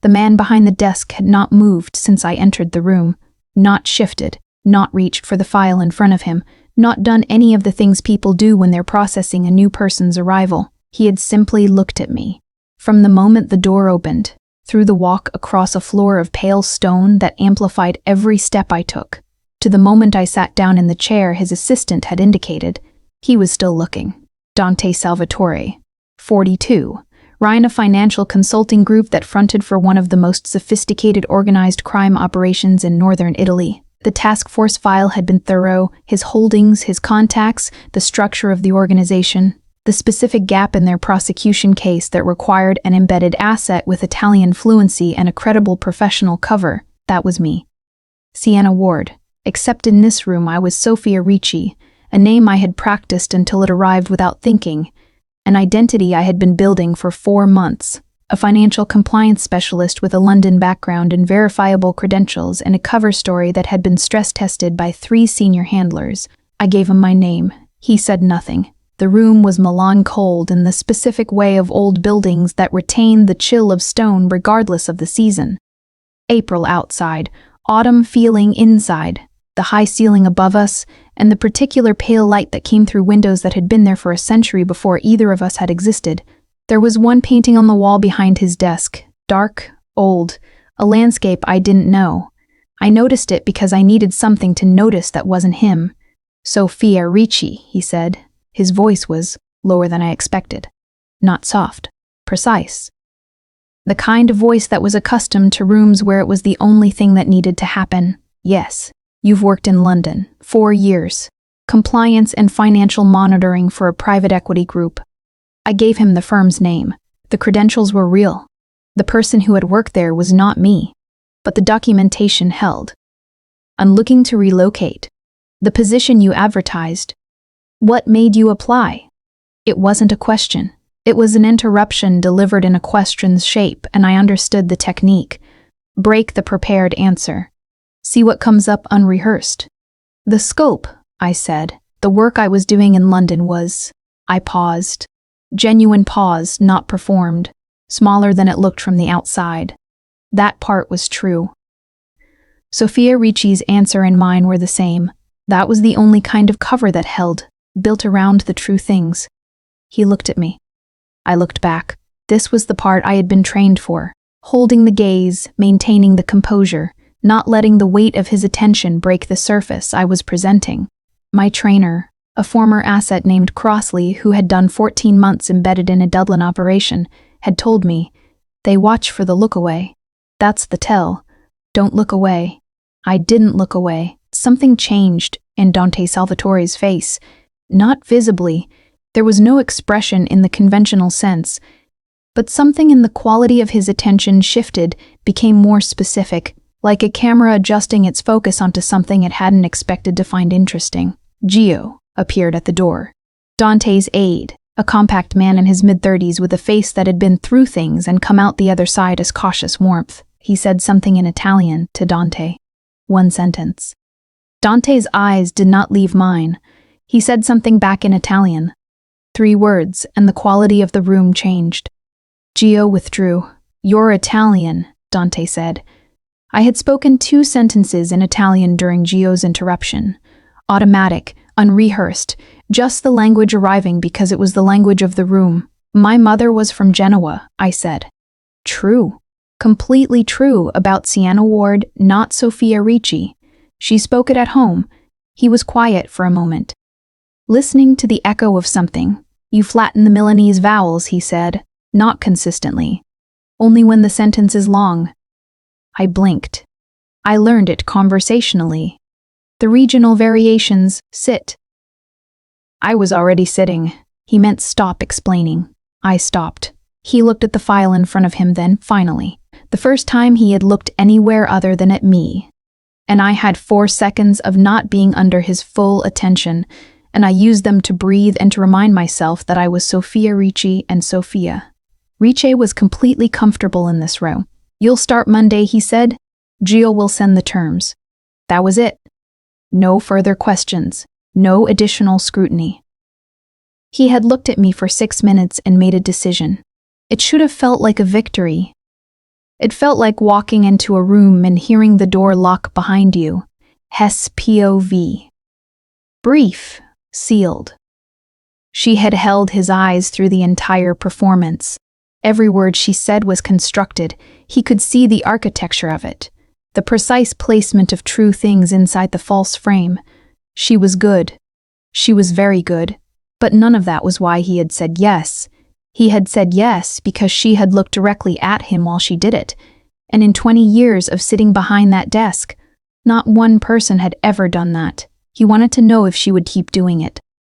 The man behind the desk had not moved since I entered the room, not shifted, not reached for the file in front of him, not done any of the things people do when they're processing a new person's arrival. He had simply looked at me. From the moment the door opened, through the walk across a floor of pale stone that amplified every step I took, to the moment I sat down in the chair his assistant had indicated, he was still looking. Dante Salvatore, 42, ran a financial consulting group that fronted for one of the most sophisticated organized crime operations in northern Italy. The task force file had been thorough, his holdings, his contacts, the structure of the organization, the specific gap in their prosecution case that required an embedded asset with Italian fluency and a credible professional cover. That was me. Sienna Ward. Except in this room I was Sofia Ricci, a name I had practiced until it arrived without thinking, an identity I had been building for 4 months, a financial compliance specialist with a London background and verifiable credentials and a cover story that had been stress-tested by 3 senior handlers. I gave him my name. He said nothing. The room was melancholy in the specific way of old buildings that retain the chill of stone regardless of the season. April outside, autumn feeling inside, the high ceiling above us, and the particular pale light that came through windows that had been there for a century before either of us had existed. There was one painting on the wall behind his desk, dark, old, a landscape I didn't know. I noticed it because I needed something to notice that wasn't him. Sofia Ricci, he said. His voice was lower than I expected. Not soft, precise. The kind of voice that was accustomed to rooms where it was the only thing that needed to happen. Yes, you've worked in London, 4 years. Compliance and financial monitoring for a private equity group. I gave him the firm's name. The credentials were real. The person who had worked there was not me, but the documentation held. I'm looking to relocate. The position you advertised. What made you apply? It wasn't a question. It was an interruption delivered in a question's shape, and I understood the technique. Break the prepared answer. See what comes up unrehearsed. The scope, I said. The work I was doing in London was... I paused. Genuine pause, not performed. Smaller than it looked from the outside. That part was true. Sofia Ricci's answer and mine were the same. That was the only kind of cover that held, built around the true things. He looked at me. I looked back. This was the part I had been trained for. Holding the gaze, maintaining the composure, not letting the weight of his attention break the surface I was presenting. My trainer, a former asset named Crossley who had done 14 months embedded in a Dublin operation, had told me, they watch for the look away. That's the tell. Don't look away. I didn't look away. Something changed in Dante Salvatore's face. Not visibly. There was no expression in the conventional sense. But something in the quality of his attention shifted, became more specific, like a camera adjusting its focus onto something it hadn't expected to find interesting. Gio appeared at the door. Dante's aide, a compact man in his mid-30s with a face that had been through things and come out the other side as cautious warmth. He said something in Italian to Dante. 1 sentence. Dante's eyes did not leave mine. He said something back in Italian. 3 words, and the quality of the room changed. Gio withdrew. You're Italian, Dante said. I had spoken 2 sentences in Italian during Gio's interruption. Automatic, unrehearsed, just the language arriving because it was the language of the room. My mother was from Genoa, I said. True. Completely true about Sienna Ward, not Sofia Ricci. She spoke it at home. He was quiet for a moment. Listening to the echo of something. You flatten the Milanese vowels, he said. Not consistently. Only when the sentence is long. I blinked. I learned it conversationally. The regional variations, sit. I was already sitting. He meant stop explaining. I stopped. He looked at the file in front of him then, finally. The first time he had looked anywhere other than at me. And I had 4 seconds of not being under his full attention, and I used them to breathe and to remind myself that I was Sofia Ricci and Sofia. Ricci was completely comfortable in this row. You'll start Monday, he said. Gio will send the terms. That was it. No further questions. No additional scrutiny. He had looked at me for 6 minutes and made a decision. It should have felt like a victory. It felt like walking into a room and hearing the door lock behind you. Hess POV. Brief, sealed. She had held his eyes through the entire performance. Every word she said was constructed. He could see the architecture of it, the precise placement of true things inside the false frame. She was good. She was very good. But none of that was why he had said yes. He had said yes because she had looked directly at him while she did it. And in 20 years of sitting behind that desk, not one person had ever done that. He wanted to know if she would keep doing it.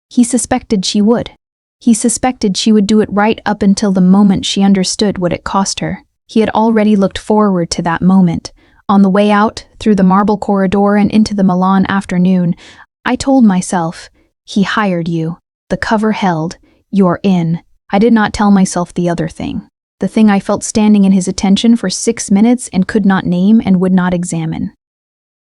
He suspected she would. He suspected she would do it right up until the moment she understood what it cost her. He had already looked forward to that moment. On the way out, through the marble corridor and into the Milan afternoon, I told myself, he hired you. The cover held, you're in. I did not tell myself the other thing. The thing I felt standing in his attention for 6 minutes and could not name and would not examine.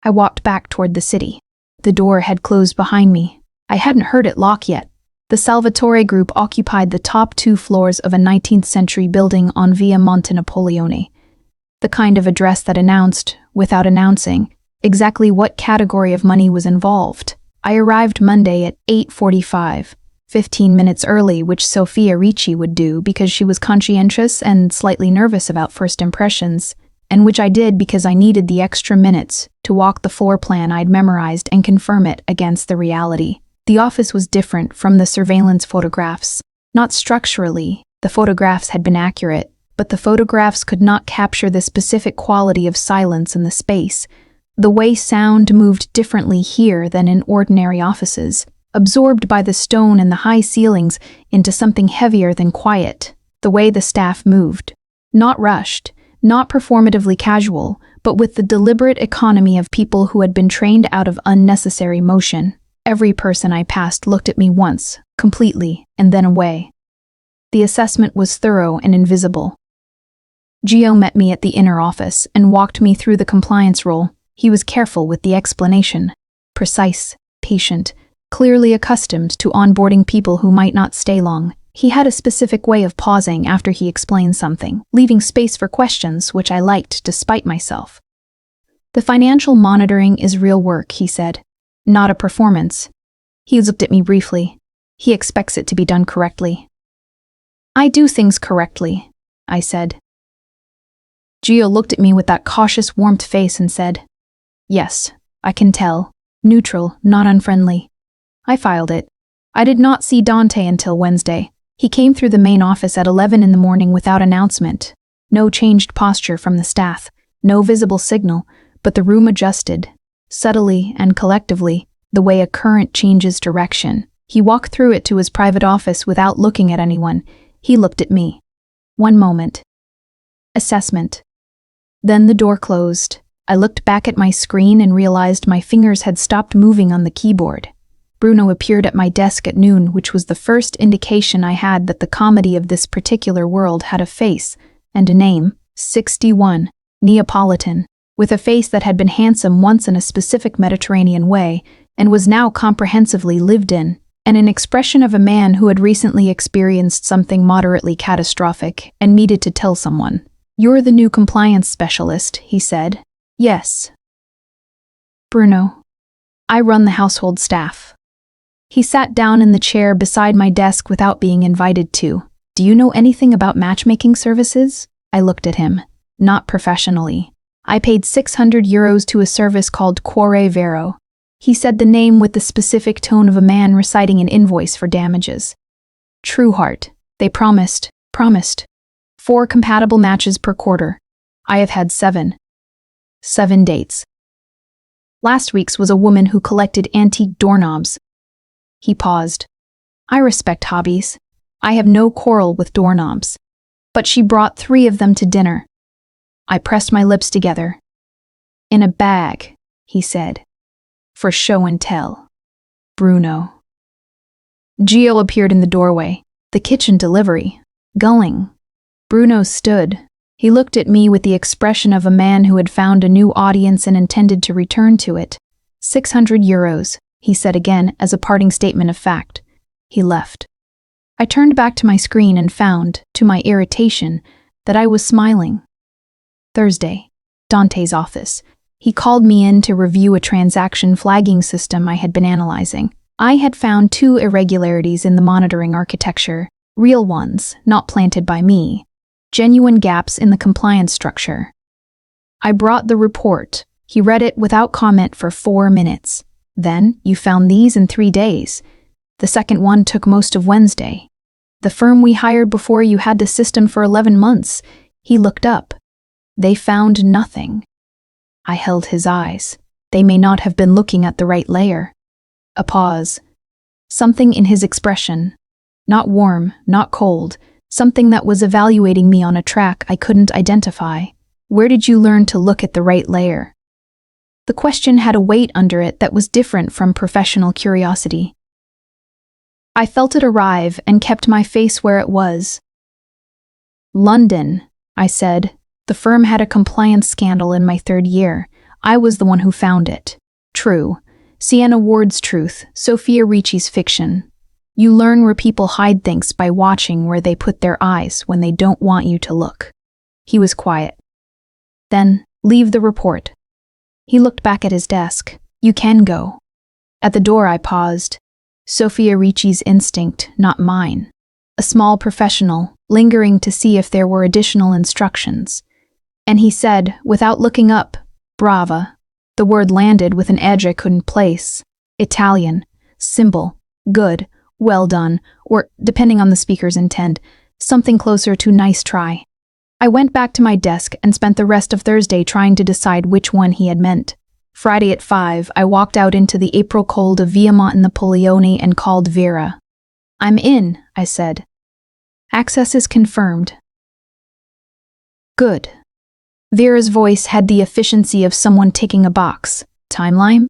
I walked back toward the city. The door had closed behind me. I hadn't heard it lock yet. The Salvatore Group occupied the top 2 floors of a 19th century building on Via Monte Napoleone. The kind of address that announced, without announcing, exactly what category of money was involved. I arrived Monday at 8:45, 15 minutes early, which Sofia Ricci would do because she was conscientious and slightly nervous about first impressions, and which I did because I needed the extra minutes to walk the floor plan I'd memorized and confirm it against the reality. The office was different from the surveillance photographs. Not structurally, the photographs had been accurate, but the photographs could not capture the specific quality of silence in the space. The way sound moved differently here than in ordinary offices, absorbed by the stone and the high ceilings into something heavier than quiet. The way the staff moved. Not rushed, not performatively casual, but with the deliberate economy of people who had been trained out of unnecessary motion. Every person I passed looked at me once, completely, and then away. The assessment was thorough and invisible. Gio met me at the inner office and walked me through the compliance role. He was careful with the explanation. Precise, patient, clearly accustomed to onboarding people who might not stay long. He had a specific way of pausing after he explained something, leaving space for questions, which I liked despite myself. The financial monitoring is real work, he said. Not a performance. He looked at me briefly. He expects it to be done correctly. I do things correctly, I said. Gio looked at me with that cautious warmth face and said, yes, I can tell. Neutral, not unfriendly. I filed it. I did not see Dante until Wednesday. He came through the main office at 11 in the morning without announcement. No changed posture from the staff, no visible signal, but the room adjusted. Subtly and collectively, the way a current changes direction. He walked through it to his private office without looking at anyone. He looked at me. 1 moment. Assessment. Then the door closed. I looked back at my screen and realized my fingers had stopped moving on the keyboard. Bruno appeared at my desk at noon, which was the first indication I had that the comedy of this particular world had a face and a name. 61. Neapolitan. With a face that had been handsome once in a specific Mediterranean way and was now comprehensively lived in, and an expression of a man who had recently experienced something moderately catastrophic and needed to tell someone. You're the new compliance specialist, he said. Yes. Bruno. I run the household staff. He sat down in the chair beside my desk without being invited to. Do you know anything about matchmaking services? I looked at him. Not professionally. I paid €600 to a service called Cuore Vero. He said the name with the specific tone of a man reciting an invoice for damages. True Heart. They promised. 4 compatible matches per quarter. I have had 7. 7 dates. Last week's was a woman who collected antique doorknobs. He paused. I respect hobbies. I have no quarrel with doorknobs. But she brought 3 of them to dinner. I pressed my lips together. In a bag, he said. For show and tell. Bruno. Gio appeared in the doorway. The kitchen delivery. Gulling. Bruno stood. He looked at me with the expression of a man who had found a new audience and intended to return to it. €600, he said again as a parting statement of fact. He left. I turned back to my screen and found, to my irritation, that I was smiling. Thursday. Dante's office. He called me in to review a transaction flagging system I had been analyzing. I had found 2 irregularities in the monitoring architecture, real ones, not planted by me, genuine gaps in the compliance structure. I brought the report. He read it without comment for 4 minutes. Then, you found these in 3 days. The second one took most of Wednesday. The firm we hired before you had the system for 11 months. He looked up. They found nothing. I held his eyes. They may not have been looking at the right layer. A pause. Something in his expression. Not warm, not cold. Something that was evaluating me on a track I couldn't identify. Where did you learn to look at the right layer? The question had a weight under it that was different from professional curiosity. I felt it arrive and kept my face where it was. London, I said. The firm had a compliance scandal in my 3rd year. I was the one who found it. True. Sienna Ward's truth, Sophia Ricci's fiction. You learn where people hide things by watching where they put their eyes when they don't want you to look. He was quiet. Then, leave the report. He looked back at his desk. You can go. At the door I paused. Sophia Ricci's instinct, not mine. A small professional, lingering to see if there were additional instructions. And he said, without looking up, Brava. The word landed with an edge I couldn't place. Italian. Symbol. Good. Well done. Or, depending on the speaker's intent, something closer to nice try. I went back to my desk and spent the rest of Thursday trying to decide which one he had meant. Friday at 5, I walked out into the April cold of Via Monte Napoleone and called Vera. I'm in, I said. Access is confirmed. Good. Vera's voice had the efficiency of someone ticking a box. Timeline?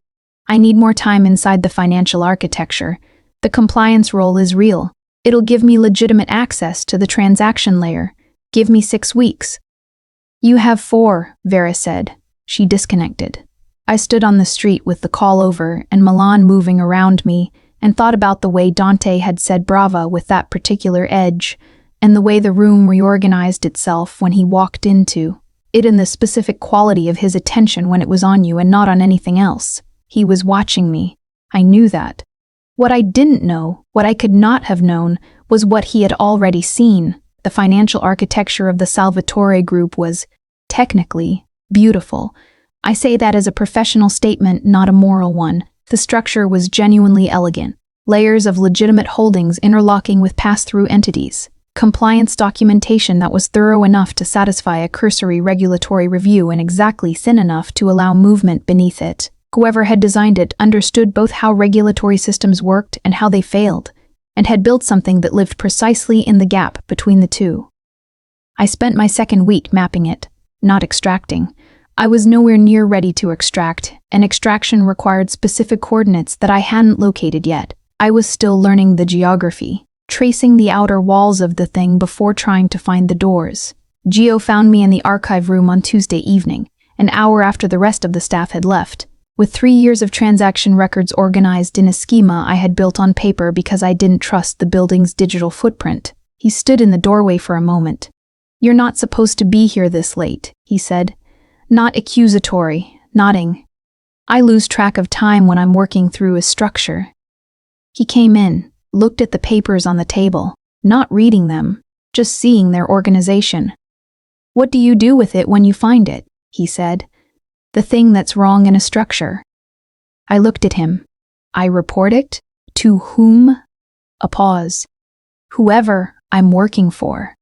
I need more time inside the financial architecture. The compliance role is real. It'll give me legitimate access to the transaction layer. Give me 6 weeks. You have 4, Vera said. She disconnected. I stood on the street with the call over and Milan moving around me and thought about the way Dante had said Brava with that particular edge and the way the room reorganized itself when he walked into it and the specific quality of his attention when it was on you and not on anything else. He was watching me. I knew that. What I didn't know, what I could not have known, was what he had already seen. The financial architecture of the Salvatore Group was, technically, beautiful. I say that as a professional statement, not a moral one. The structure was genuinely elegant. Layers of legitimate holdings interlocking with pass-through entities. Compliance documentation that was thorough enough to satisfy a cursory regulatory review and exactly thin enough to allow movement beneath it. Whoever had designed it understood both how regulatory systems worked and how they failed, and had built something that lived precisely in the gap between the two. I spent my 2nd week mapping it, not extracting. I was nowhere near ready to extract, and extraction required specific coordinates that I hadn't located yet. I was still learning the geography, tracing the outer walls of the thing before trying to find the doors. Gio found me in the archive room on Tuesday evening, an hour after the rest of the staff had left, with 3 years of transaction records organized in a schema I had built on paper because I didn't trust the building's digital footprint. He stood in the doorway for a moment. You're not supposed to be here this late, he said. Not accusatory, nodding. I lose track of time when I'm working through a structure. He came in, looked at the papers on the table, not reading them, just seeing their organization. What do you do with it when you find it? He said. The thing that's wrong in a structure. I looked at him. I report it? To whom? A pause. Whoever I'm working for.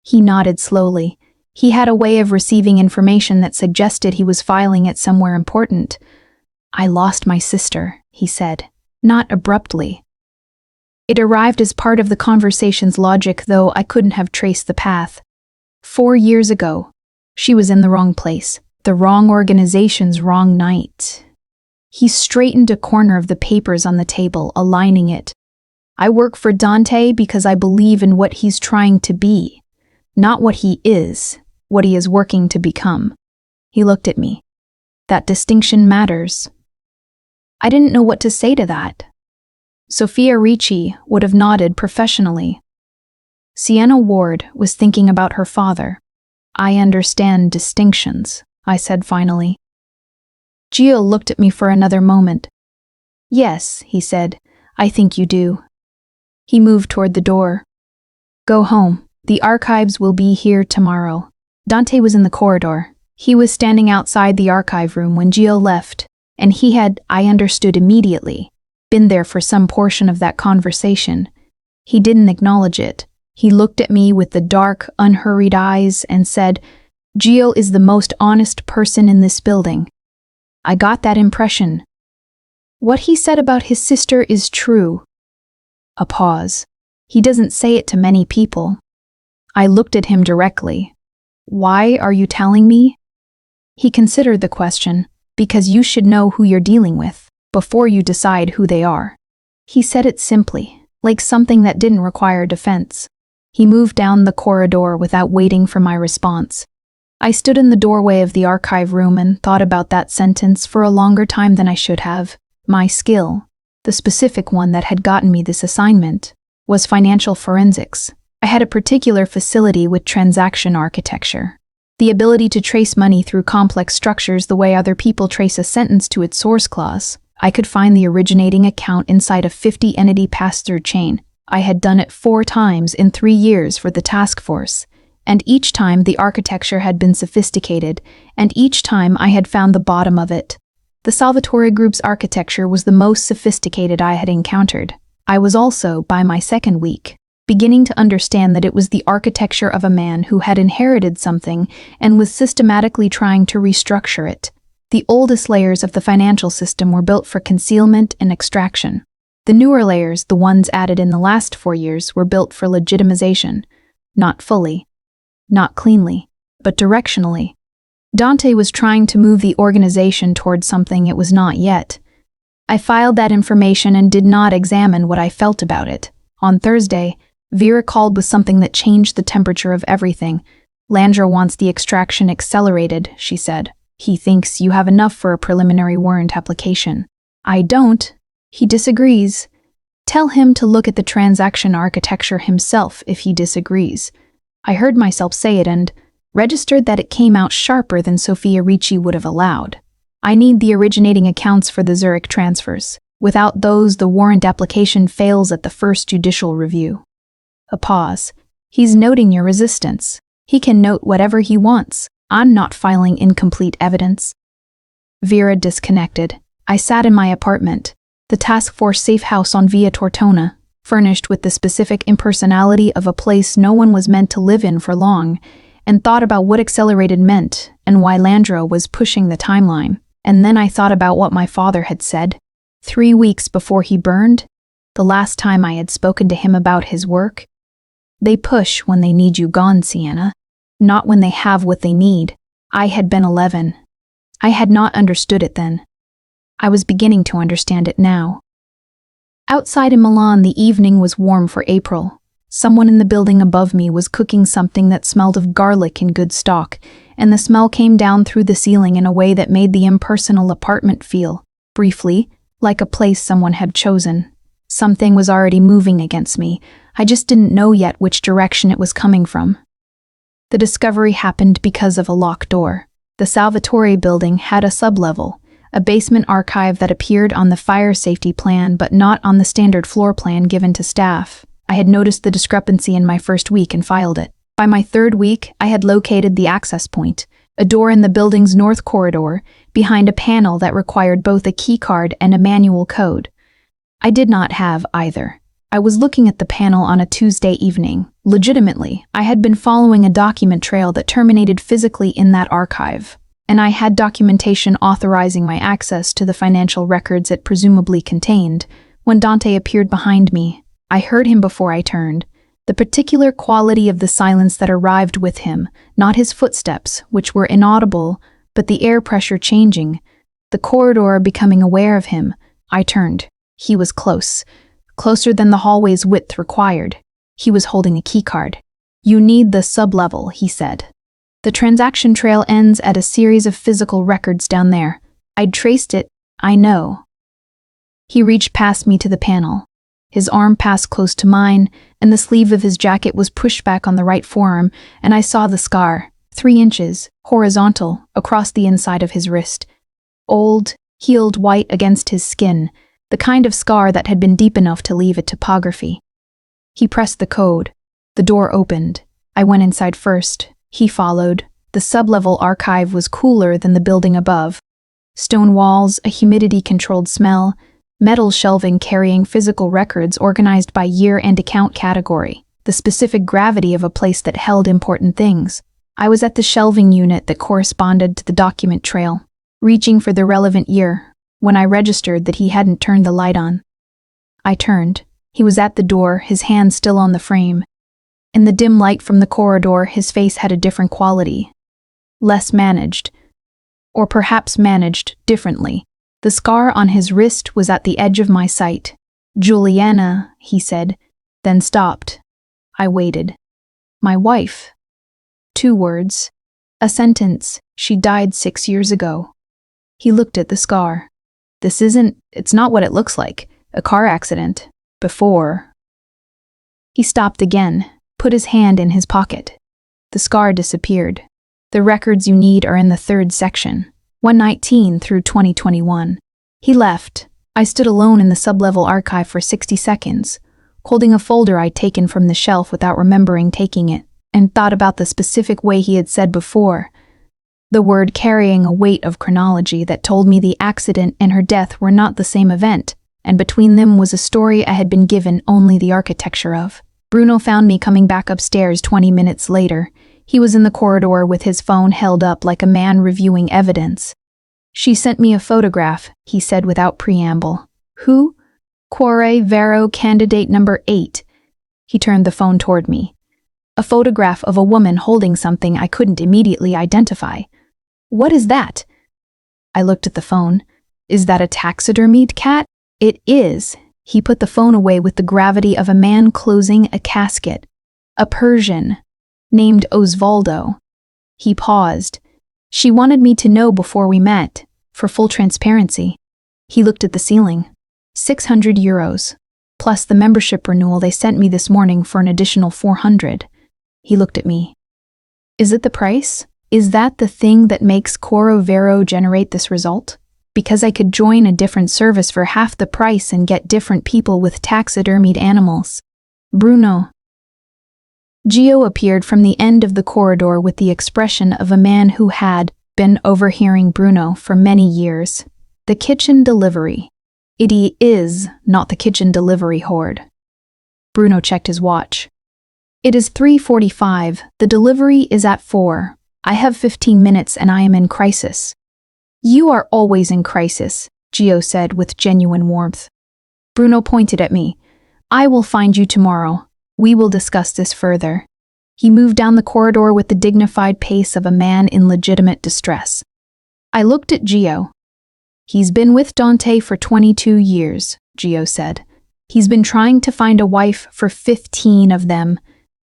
He nodded slowly. He had a way of receiving information that suggested he was filing it somewhere important. I lost my sister, he said, not abruptly. It arrived as part of the conversation's logic, though I couldn't have traced the path. 4 years ago, she was in the wrong place, the wrong organization's wrong night. He straightened a corner of the papers on the table, aligning it. I work for Dante because I believe in what he's trying to be, not what he is, what he is working to become. He looked at me. That distinction matters. I didn't know what to say to that. Sophia Ricci would have nodded professionally. Sienna Ward was thinking about her father. I understand distinctions, I said finally. Gio looked at me for another moment. Yes, he said, I think you do. He moved toward the door. Go home. The archives will be here tomorrow. Dante was in the corridor. He was standing outside the archive room when Gio left, and he had, I understood immediately, been there for some portion of that conversation. He didn't acknowledge it. He looked at me with the dark, unhurried eyes and said, Gio is the most honest person in this building. I got that impression. What he said about his sister is true. A pause. He doesn't say it to many people. I looked at him directly. Why are you telling me? He considered the question, because you should know who you're dealing with, before you decide who they are. He said it simply, like something that didn't require defense. He moved down the corridor without waiting for my response. I stood in the doorway of the archive room and thought about that sentence for a longer time than I should have. My skill, the specific one that had gotten me this assignment, was financial forensics. I had a particular facility with transaction architecture. The ability to trace money through complex structures the way other people trace a sentence to its source clause. I could find the originating account inside a 50-entity pass-through chain. I had done it 4 times in 3 years for the task force, and each time the architecture had been sophisticated, and each time I had found the bottom of it. The Salvatore Group's architecture was the most sophisticated I had encountered. I was also, by my second week, beginning to understand that it was the architecture of a man who had inherited something and was systematically trying to restructure it. The oldest layers of the financial system were built for concealment and extraction. The newer layers, the ones added in the last 4 years, were built for legitimization. Not fully, not cleanly, but directionally. Dante was trying to move the organization towards something it was not yet. I filed that information and did not examine what I felt about it. On Thursday, Vera called with something that changed the temperature of everything. Landra wants the extraction accelerated, she said. He thinks you have enough for a preliminary warrant application. I don't. He disagrees. Tell him to look at the transaction architecture himself if he disagrees. I heard myself say it and registered that it came out sharper than Sophia Ricci would have allowed. I need the originating accounts for the Zurich transfers. Without those, the warrant application fails at the first judicial review. A pause. He's noting your resistance. He can note whatever he wants. I'm not filing incomplete evidence. Vera disconnected. I sat in my apartment, the task force safe house on Via Tortona, furnished with the specific impersonality of a place no one was meant to live in for long, and thought about what accelerated meant and why Landra was pushing the timeline. And then I thought about what my father had said. 3 weeks before he burned, the last time I had spoken to him about his work. They push when they need you gone, Sienna, not when they have what they need. I had been 11. I had not understood it then. I was beginning to understand it now. Outside in Milan, the evening was warm for April. Someone in the building above me was cooking something that smelled of garlic in good stock, and the smell came down through the ceiling in a way that made the impersonal apartment feel, briefly, like a place someone had chosen. Something was already moving against me. I just didn't know yet which direction it was coming from. The discovery happened because of a locked door. The Salvatore building had a sublevel, a basement archive that appeared on the fire safety plan but not on the standard floor plan given to staff. I had noticed the discrepancy in my first week and filed it. By my 3rd week, I had located the access point, a door in the building's north corridor, behind a panel that required both a keycard and a manual code. I did not have either. I was looking at the panel on a Tuesday evening. Legitimately, I had been following a document trail that terminated physically in that archive, and I had documentation authorizing my access to the financial records it presumably contained. When Dante appeared behind me, I heard him before I turned. The particular quality of the silence that arrived with him, not his footsteps, which were inaudible, but the air pressure changing, the corridor becoming aware of him. I turned. He was close. Closer than the hallway's width required. He was holding a keycard. You need the sublevel, he said. The transaction trail ends at a series of physical records down there. I'd traced it, I know. He reached past me to the panel. His arm passed close to mine, and the sleeve of his jacket was pushed back on the right forearm, and I saw the scar, 3 inches, horizontal, across the inside of his wrist. Old, healed white against his skin, the kind of scar that had been deep enough to leave a topography. He pressed the code. The door opened. I went inside first. He followed. The sublevel archive was cooler than the building above. Stone walls, a humidity-controlled smell, metal shelving carrying physical records organized by year and account category, the specific gravity of a place that held important things. I was at the shelving unit that corresponded to the document trail, reaching for the relevant year, when I registered that he hadn't turned the light on. I turned. He was at the door, his hand still on the frame. In the dim light from the corridor, his face had a different quality. Less managed. Or perhaps managed differently. The scar on his wrist was at the edge of my sight. "Juliana," he said, then stopped. I waited. "My wife." 2 words. A sentence. "She died 6 years ago." He looked at the scar. It's not what it looks like. A car accident. Before." He stopped again, put his hand in his pocket. The scar disappeared. "The records you need are in the 3rd section, 119 through 2021. He left. I stood alone in the sublevel archive for 60 seconds, holding a folder I'd taken from the shelf without remembering taking it, and thought about the specific way he had said before. The word carrying a weight of chronology that told me the accident and her death were not the same event, and between them was a story I had been given only the architecture of. Bruno found me coming back upstairs 20 minutes later. He was in the corridor with his phone held up like a man reviewing evidence. "She sent me a photograph," he said without preamble. "Who?" "Quarry Vero candidate number 8. He turned the phone toward me. A photograph of a woman holding something I couldn't immediately identify. "What is that?" I looked at the phone. "Is that a taxidermied cat?" "It is." He put the phone away with the gravity of a man closing a casket. "A Persian, named Osvaldo." He paused. "She wanted me to know before we met, for full transparency." He looked at the ceiling. €600, plus the membership renewal they sent me this morning for an additional 400. He looked at me. "Is it the price? Is that the thing that makes Coro Vero generate this result? Because I could join a different service for half the price and get different people with taxidermied animals." "Bruno." Gio appeared from the end of the corridor with the expression of a man who had been overhearing Bruno for many years. "The kitchen delivery." "It is not the kitchen delivery horde." Bruno checked his watch. "It is 3:45. The delivery is at 4. I have 15 minutes and I am in crisis." "You are always in crisis," Gio said with genuine warmth. Bruno pointed at me. "I will find you tomorrow. We will discuss this further." He moved down the corridor with the dignified pace of a man in legitimate distress. I looked at Gio. "He's been with Dante for 22 years, Gio said. "He's been trying to find a wife for 15 of them."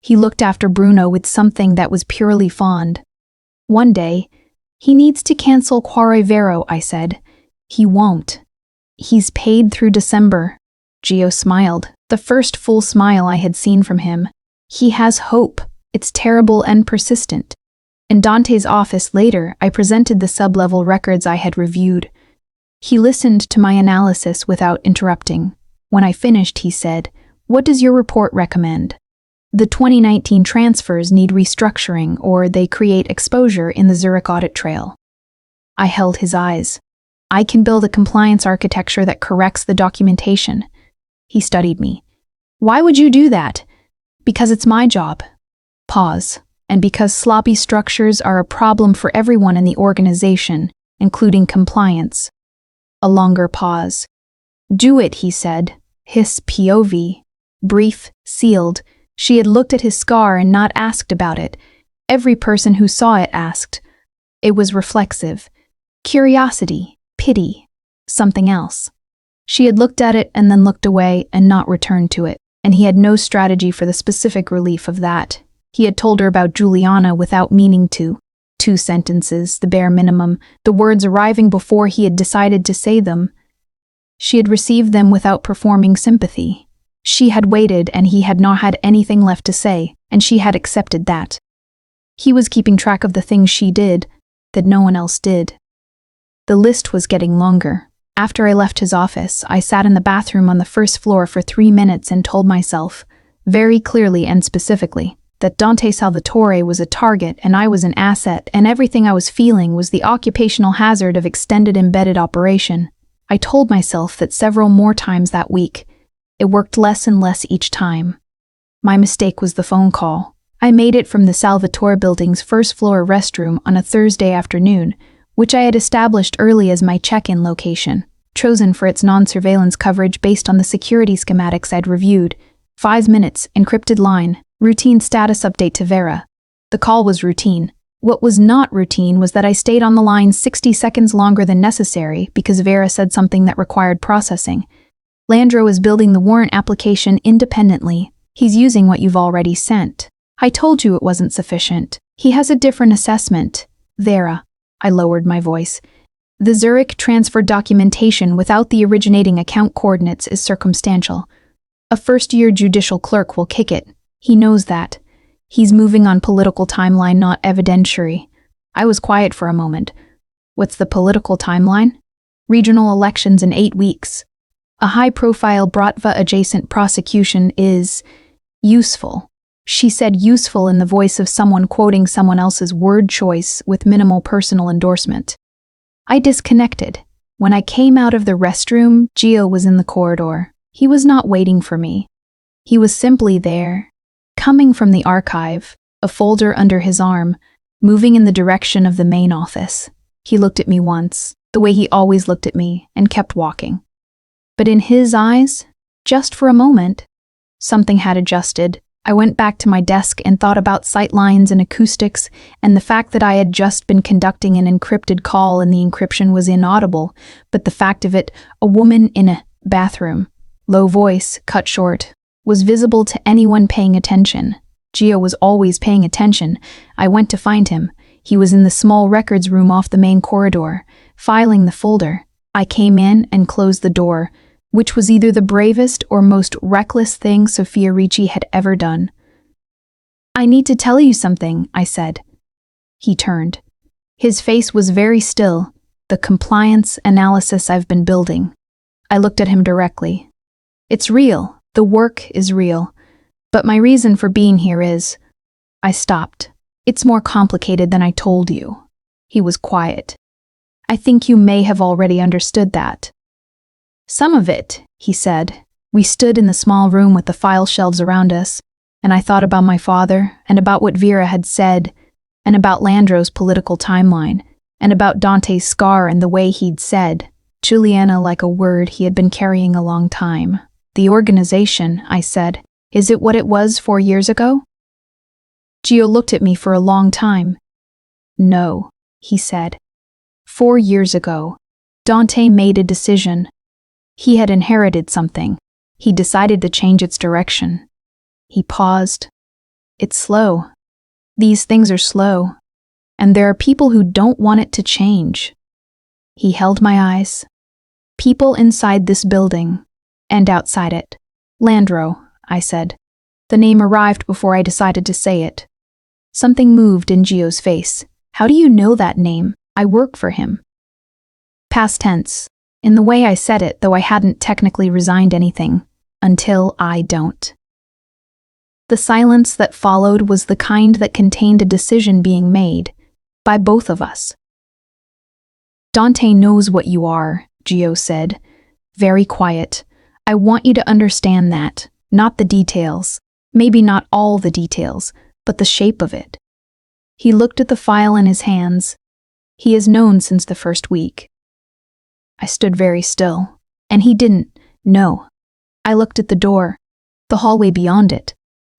He looked after Bruno with something that was purely fond. "One day, he needs to cancel Quarry Vero," I said. "He won't. He's paid through December." Gio smiled, the first full smile I had seen from him. "He has hope. It's terrible and persistent." In Dante's office later, I presented the sublevel records I had reviewed. He listened to my analysis without interrupting. When I finished, he said, "What does your report recommend?" "The 2019 transfers need restructuring or they create exposure in the Zurich audit trail." I held his eyes. "I can build a compliance architecture that corrects the documentation." He studied me. "Why would you do that?" "Because it's my job." Pause. "And because sloppy structures are a problem for everyone in the organization, including compliance." A longer pause. "Do it," he said. His POV. Brief, sealed. She had looked at his scar and not asked about it. Every person who saw it asked. It was reflexive. Curiosity, pity, something else. She had looked at it and then looked away and not returned to it, and he had no strategy for the specific relief of that. He had told her about Juliana without meaning to. 2 sentences, the bare minimum, the words arriving before he had decided to say them. She had received them without performing sympathy. She had waited and he had not had anything left to say, and she had accepted that. He was keeping track of the things she did that no one else did. The list was getting longer. After I left his office, I sat in the bathroom on the first floor for 3 minutes and told myself, very clearly and specifically, that Dante Salvatore was a target and I was an asset, and everything I was feeling was the occupational hazard of extended embedded operation. I told myself that several more times that week. It worked less and less each time. My mistake was the phone call. I made it from the Salvatore building's first-floor restroom on a Thursday afternoon, which I had established early as my check-in location, chosen for its non-surveillance coverage based on the security schematics I'd reviewed. 5 minutes, encrypted line, routine status update to Vera. The call was routine. What was not routine was that I stayed on the line 60 seconds longer than necessary because Vera said something that required processing. Landro is building the warrant application independently. He's using what you've already sent. I told you it wasn't sufficient. He has a different assessment. Vera. I lowered my voice. The Zurich transfer documentation without the originating account coordinates is circumstantial. A first-year judicial clerk will kick it. He knows that. He's moving on political timeline, not evidentiary. I was quiet for a moment. What's the political timeline? Regional elections in 8 weeks. A high-profile Bratva-adjacent prosecution is useful. She said useful in the voice of someone quoting someone else's word choice with minimal personal endorsement. I disconnected. When I came out of the restroom, Gio was in the corridor. He was not waiting for me. He was simply there, coming from the archive, a folder under his arm, moving in the direction of the main office. He looked at me once, the way he always looked at me, and kept walking. But in his eyes, just for a moment, something had adjusted. I went back to my desk and thought about sightlines and acoustics and the fact that I had just been conducting an encrypted call and the encryption was inaudible, but the fact of it, a woman in a bathroom, low voice, cut short, was visible to anyone paying attention. Gio was always paying attention. I went to find him. He was in the small records room off the main corridor, filing the folder. I came in and closed the door, which was either the bravest or most reckless thing Sofia Ricci had ever done. I need to tell you something, I said. He turned. His face was very still, the compliance analysis I've been building. I looked at him directly. It's real. The work is real. But my reason for being here is... I stopped. It's more complicated than I told you. He was quiet. I think you may have already understood that. Some of it, he said. We stood in the small room with the file shelves around us, and I thought about my father, and about what Vera had said, and about Landro's political timeline, and about Dante's scar and the way he'd said, Juliana like a word he had been carrying a long time. The organization, I said, is it what it was 4 years ago? Gio looked at me for a long time. No, he said. 4 years ago, Dante made a decision. He had inherited something. He decided to change its direction. He paused. It's slow. These things are slow. And there are people who don't want it to change. He held my eyes. People inside this building, and outside it. Landro, I said. The name arrived before I decided to say it. Something moved in Gio's face. How do you know that name? I work for him. Past tense. In the way I said it, though I hadn't technically resigned anything. Until I don't. The silence that followed was the kind that contained a decision being made. By both of us. Dante knows what you are, Gio said. Very quiet. I want you to understand that. Not the details. Maybe not all the details, but the shape of it. He looked at the file in his hands. He has known since the first week. I stood very still, and he didn't. No. I looked at the door, the hallway beyond it,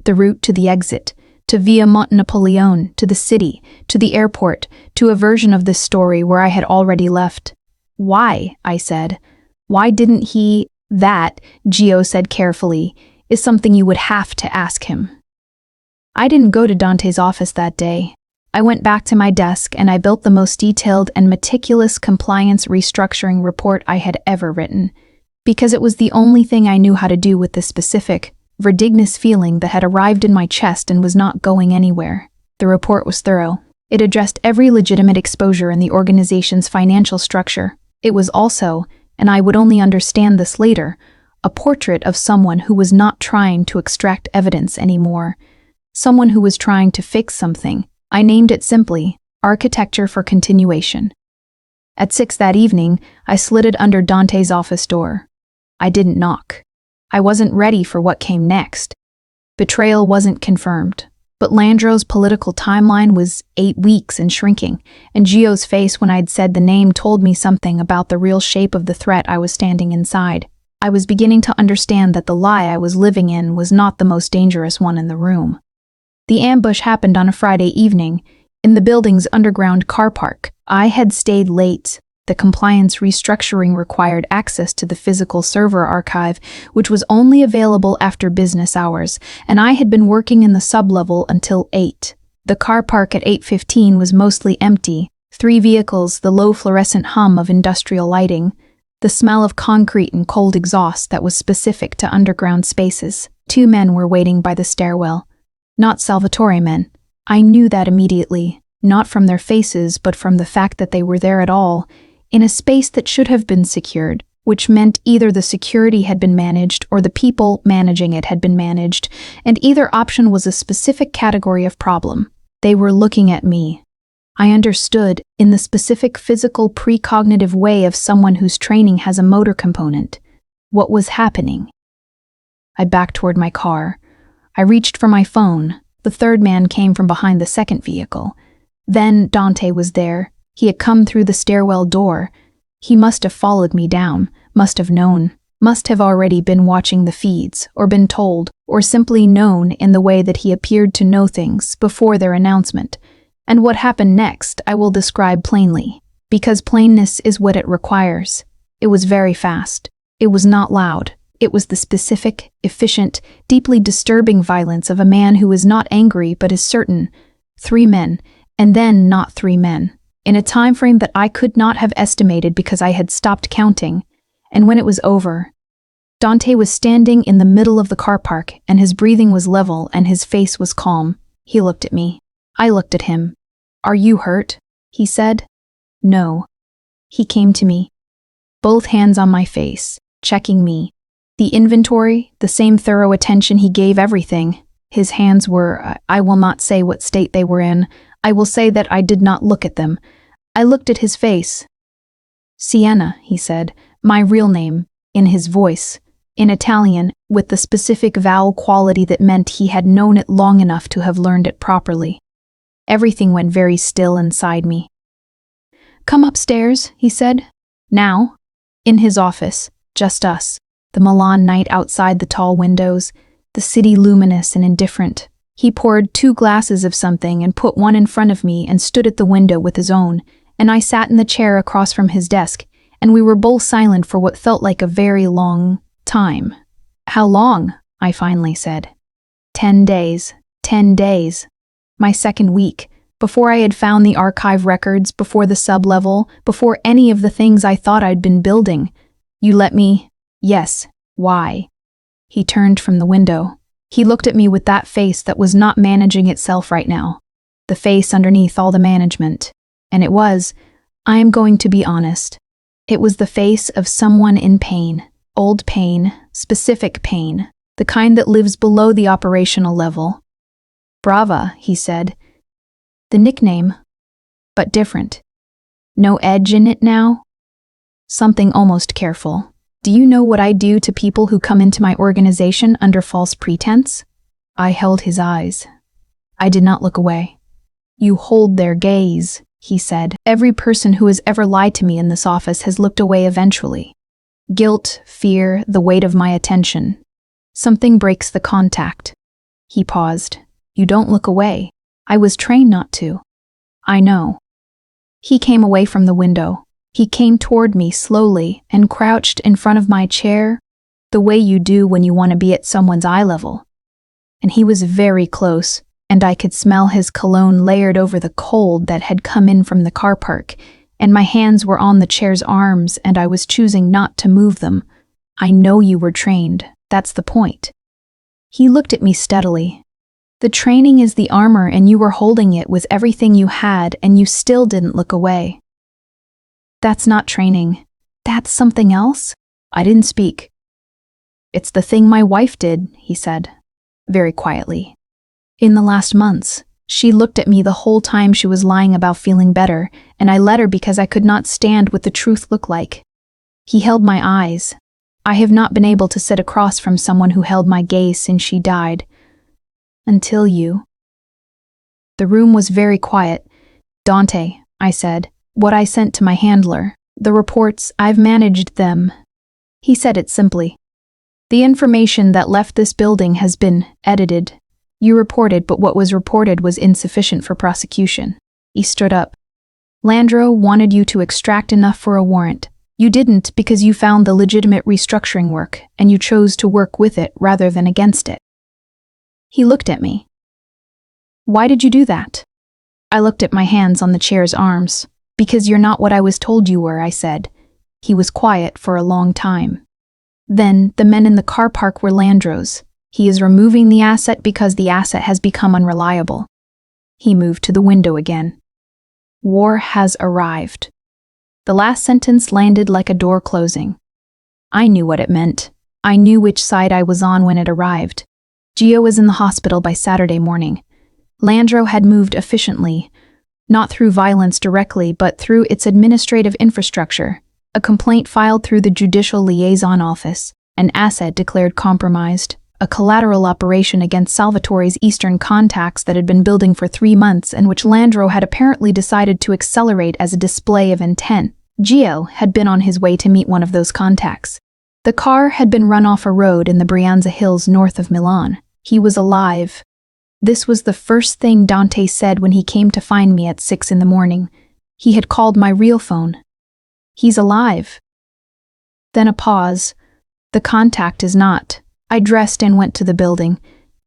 the route to the exit, to Via Monte Napoleone, to the city, to the airport, to a version of this story where I had already left. Why? I said. Why didn't he? That, Gio said carefully, is something you would have to ask him. I didn't go to Dante's office that day. I went back to my desk and I built the most detailed and meticulous compliance restructuring report I had ever written, because it was the only thing I knew how to do with this specific, vertiginous feeling that had arrived in my chest and was not going anywhere. The report was thorough. It addressed every legitimate exposure in the organization's financial structure. It was also, and I would only understand this later, a portrait of someone who was not trying to extract evidence anymore. Someone who was trying to fix something. I named it simply, Architecture for Continuation. At 6 that evening, I slid it under Dante's office door. I didn't knock. I wasn't ready for what came next. Betrayal wasn't confirmed, but Landro's political timeline was 8 weeks and shrinking, and Gio's face when I'd said the name told me something about the real shape of the threat I was standing inside. I was beginning to understand that the lie I was living in was not the most dangerous one in the room. The ambush happened on a Friday evening, in the building's underground car park. I had stayed late. The compliance restructuring required access to the physical server archive, which was only available after business hours, and I had been working in the sublevel until 8. The car park at 8:15 was mostly empty. 3 vehicles, the low fluorescent hum of industrial lighting, the smell of concrete and cold exhaust that was specific to underground spaces. 2 men were waiting by the stairwell. Not Salvatore men. I knew that immediately, not from their faces, but from the fact that they were there at all, in a space that should have been secured, which meant either the security had been managed or the people managing it had been managed, and either option was a specific category of problem. They were looking at me. I understood, in the specific physical precognitive way of someone whose training has a motor component, what was happening. I backed toward my car. I reached for my phone. The 3rd man came from behind the 2nd vehicle. Then Dante was there. He had come through the stairwell door. He must have followed me down, must have known, must have already been watching the feeds, or been told, or simply known in the way that he appeared to know things before their announcement. And what happened next I will describe plainly, because plainness is what it requires. It was very fast. It was not loud. It was the specific, efficient, deeply disturbing violence of a man who is not angry but is certain. 3 men, and then not 3 men, in a time frame that I could not have estimated because I had stopped counting. And when it was over, Dante was standing in the middle of the car park, and his breathing was level and his face was calm. He looked at me. I looked at him. "Are you hurt?" he said. "No." He came to me, both hands on my face, checking me. The inventory, the same thorough attention he gave everything. His hands were, I will not say what state they were in. I will say that I did not look at them. I looked at his face. "Sienna," he said, my real name, in his voice, in Italian, with the specific vowel quality that meant he had known it long enough to have learned it properly. Everything went very still inside me. "Come upstairs," he said. "Now." In his office, just us. The Milan night outside the tall windows, the city luminous and indifferent. He poured 2 glasses of something and put one in front of me and stood at the window with his own, and I sat in the chair across from his desk, and we were both silent for what felt like a very long time. "How long?" I finally said. 10 days. 10 days. My 2nd week, before I had found the archive records, before the sub-level, before any of the things I thought I'd been building. "You let me?" "Yes." "Why?" He turned from the window. He looked at me with that face that was not managing itself right now. The face underneath all the management. And it was, I am going to be honest, it was the face of someone in pain. Old pain, specific pain, the kind that lives below the operational level. "Brava," he said. The nickname, but different. No edge in it now? Something almost careful. "Do you know what I do to people who come into my organization under false pretense?" I held his eyes. I did not look away. "You hold their gaze," he said. "Every person who has ever lied to me in this office has looked away eventually. Guilt, fear, the weight of my attention. Something breaks the contact." He paused. "You don't look away. I was trained not to." "I know." He came away from the window. He came toward me slowly and crouched in front of my chair, the way you do when you want to be at someone's eye level. And he was very close, and I could smell his cologne layered over the cold that had come in from the car park, and my hands were on the chair's arms and I was choosing not to move them. "I know you were trained, that's the point." He looked at me steadily. The training is the armor and you were holding it with everything you had and you still didn't look away. That's not training. That's something else? I didn't speak. It's the thing my wife did, he said, very quietly. In the last months, she looked at me the whole time she was lying about feeling better, and I let her because I could not stand what the truth looked like. He held my eyes. I have not been able to sit across from someone who held my gaze since she died. Until you. The room was very quiet. Dante, I said, what I sent to my handler, the reports, I've managed them. He said it simply. The information that left this building has been edited. You reported, but what was reported was insufficient for prosecution. He stood up. Landro wanted you to extract enough for a warrant. You didn't because you found the legitimate restructuring work, and you chose to work with it rather than against it. He looked at me. Why did you do that? I looked at my hands on the chair's arms. Because you're not what I was told you were, I said. He was quiet for a long time. Then, the men in the car park were Landro's. He is removing the asset because the asset has become unreliable. He moved to the window again. War has arrived. The last sentence landed like a door closing. I knew what it meant. I knew which side I was on when it arrived. Gio was in the hospital by Saturday morning. Landro had moved efficiently, not through violence directly, but through its administrative infrastructure, a complaint filed through the Judicial Liaison Office, an asset declared compromised, a collateral operation against Salvatore's Eastern contacts that had been building for 3 months and which Landro had apparently decided to accelerate as a display of intent. Gio had been on his way to meet one of those contacts. The car had been run off a road in the Brianza Hills north of Milan. He was alive. This was the first thing Dante said when he came to find me at 6 in the morning. He had called my real phone. He's alive. Then a pause. The contact is not. I dressed and went to the building.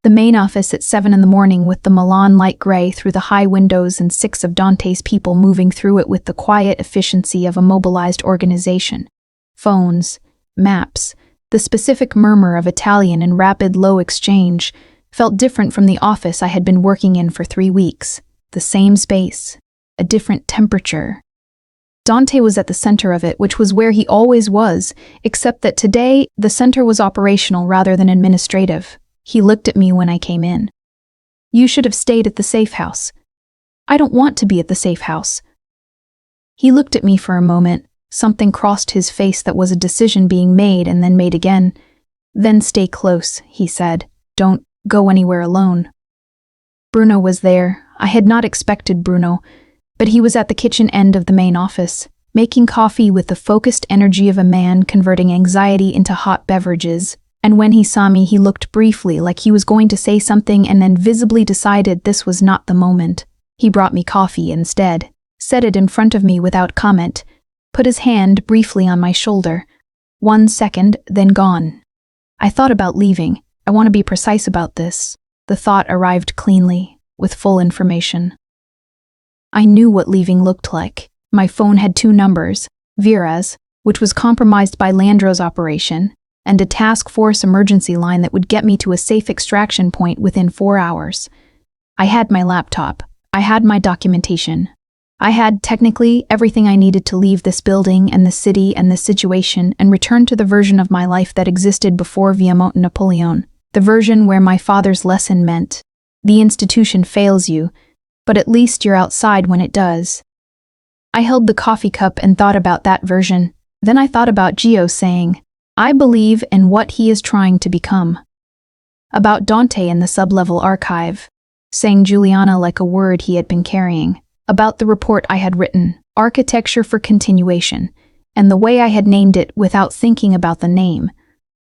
The main office at 7 in the morning with the Milan light gray through the high windows and 6 of Dante's people moving through it with the quiet efficiency of a mobilized organization. Phones, maps, the specific murmur of Italian and rapid low exchange felt different from the office I had been working in for 3 weeks. The same space, a different temperature. Dante was at the center of it, which was where he always was, except that today the center was operational rather than administrative. He looked at me when I came in. You should have stayed at the safe house. I don't want to be at the safe house. He looked at me for a moment. Something crossed his face that was a decision being made and then made again. Then stay close, he said. Don't go anywhere alone. Bruno was there. I had not expected Bruno, but he was at the kitchen end of the main office, making coffee with the focused energy of a man converting anxiety into hot beverages. And when he saw me, he looked briefly like he was going to say something and then visibly decided this was not the moment. He brought me coffee instead, set it in front of me without comment, put his hand briefly on my shoulder. 1 second, then gone. I thought about leaving. I want to be precise about this. The thought arrived cleanly, with full information. I knew what leaving looked like. My phone had 2 numbers, Vera's, which was compromised by Landro's operation, and a task force emergency line that would get me to a safe extraction point within 4 hours. I had my laptop. I had my documentation. I had, technically, everything I needed to leave this building and the city and the situation and return to the version of my life that existed before Viamonte Napoleon. The version where my father's lesson meant, the institution fails you, but at least you're outside when it does. I held the coffee cup and thought about that version. Then I thought about Gio saying, I believe in what he is trying to become. About Dante in the sub-level archive, saying Juliana like a word he had been carrying. About the report I had written, Architecture for Continuation, and the way I had named it without thinking about the name.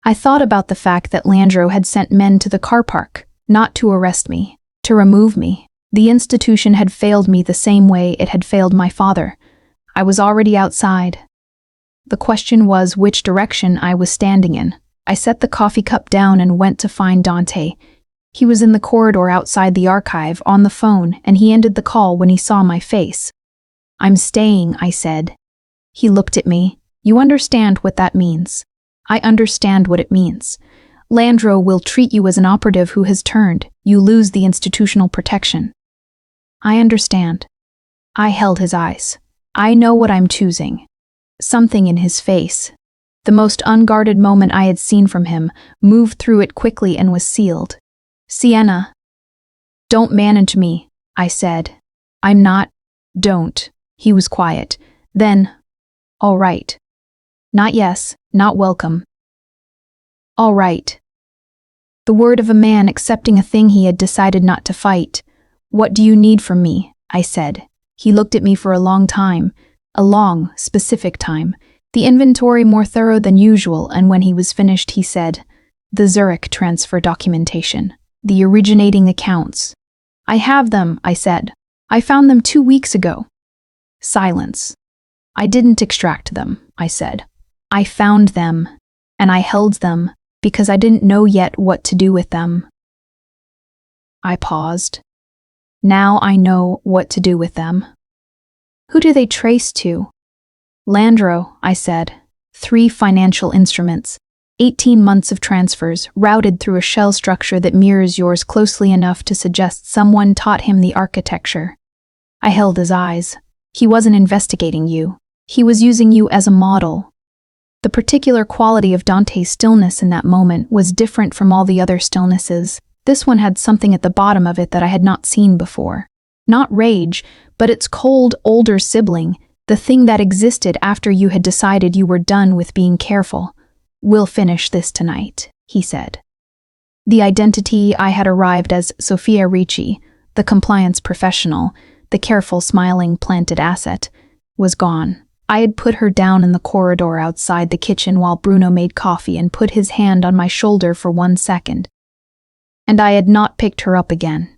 I thought about the fact that Landro had sent men to the car park, not to arrest me, to remove me. The institution had failed me the same way it had failed my father. I was already outside. The question was which direction I was standing in. I set the coffee cup down and went to find Dante. He was in the corridor outside the archive, on the phone, and he ended the call when he saw my face. I'm staying, I said. He looked at me. You understand what that means. I understand what it means. Landro will treat you as an operative who has turned. You lose the institutional protection. I understand. I held his eyes. I know what I'm choosing. Something in his face, the most unguarded moment I had seen from him, moved through it quickly and was sealed. Sienna. Don't manage me, I said. I'm not. Don't. He was quiet. Then, all right. Not yes, not welcome. All right. The word of a man accepting a thing he had decided not to fight. What do you need from me? I said. He looked at me for a long time, a long, specific time, the inventory more thorough than usual, and when he was finished he said, the Zurich transfer documentation, the originating accounts. I have them, I said. I found them 2 weeks ago. Silence. I didn't extract them, I said. I found them, and I held them, because I didn't know yet what to do with them. I paused. Now I know what to do with them. Who do they trace to? Landro, I said. 3 financial instruments, 18 months of transfers, routed through a shell structure that mirrors yours closely enough to suggest someone taught him the architecture. I held his eyes. He wasn't investigating you. He was using you as a model. The particular quality of Dante's stillness in that moment was different from all the other stillnesses. This one had something at the bottom of it that I had not seen before. Not rage, but its cold, older sibling, the thing that existed after you had decided you were done with being careful. We'll finish this tonight, he said. The identity I had arrived as Sophia Ricci, the compliance professional, the careful, smiling, planted asset, was gone. I had put her down in the corridor outside the kitchen while Bruno made coffee and put his hand on my shoulder for 1 second. And I had not picked her up again.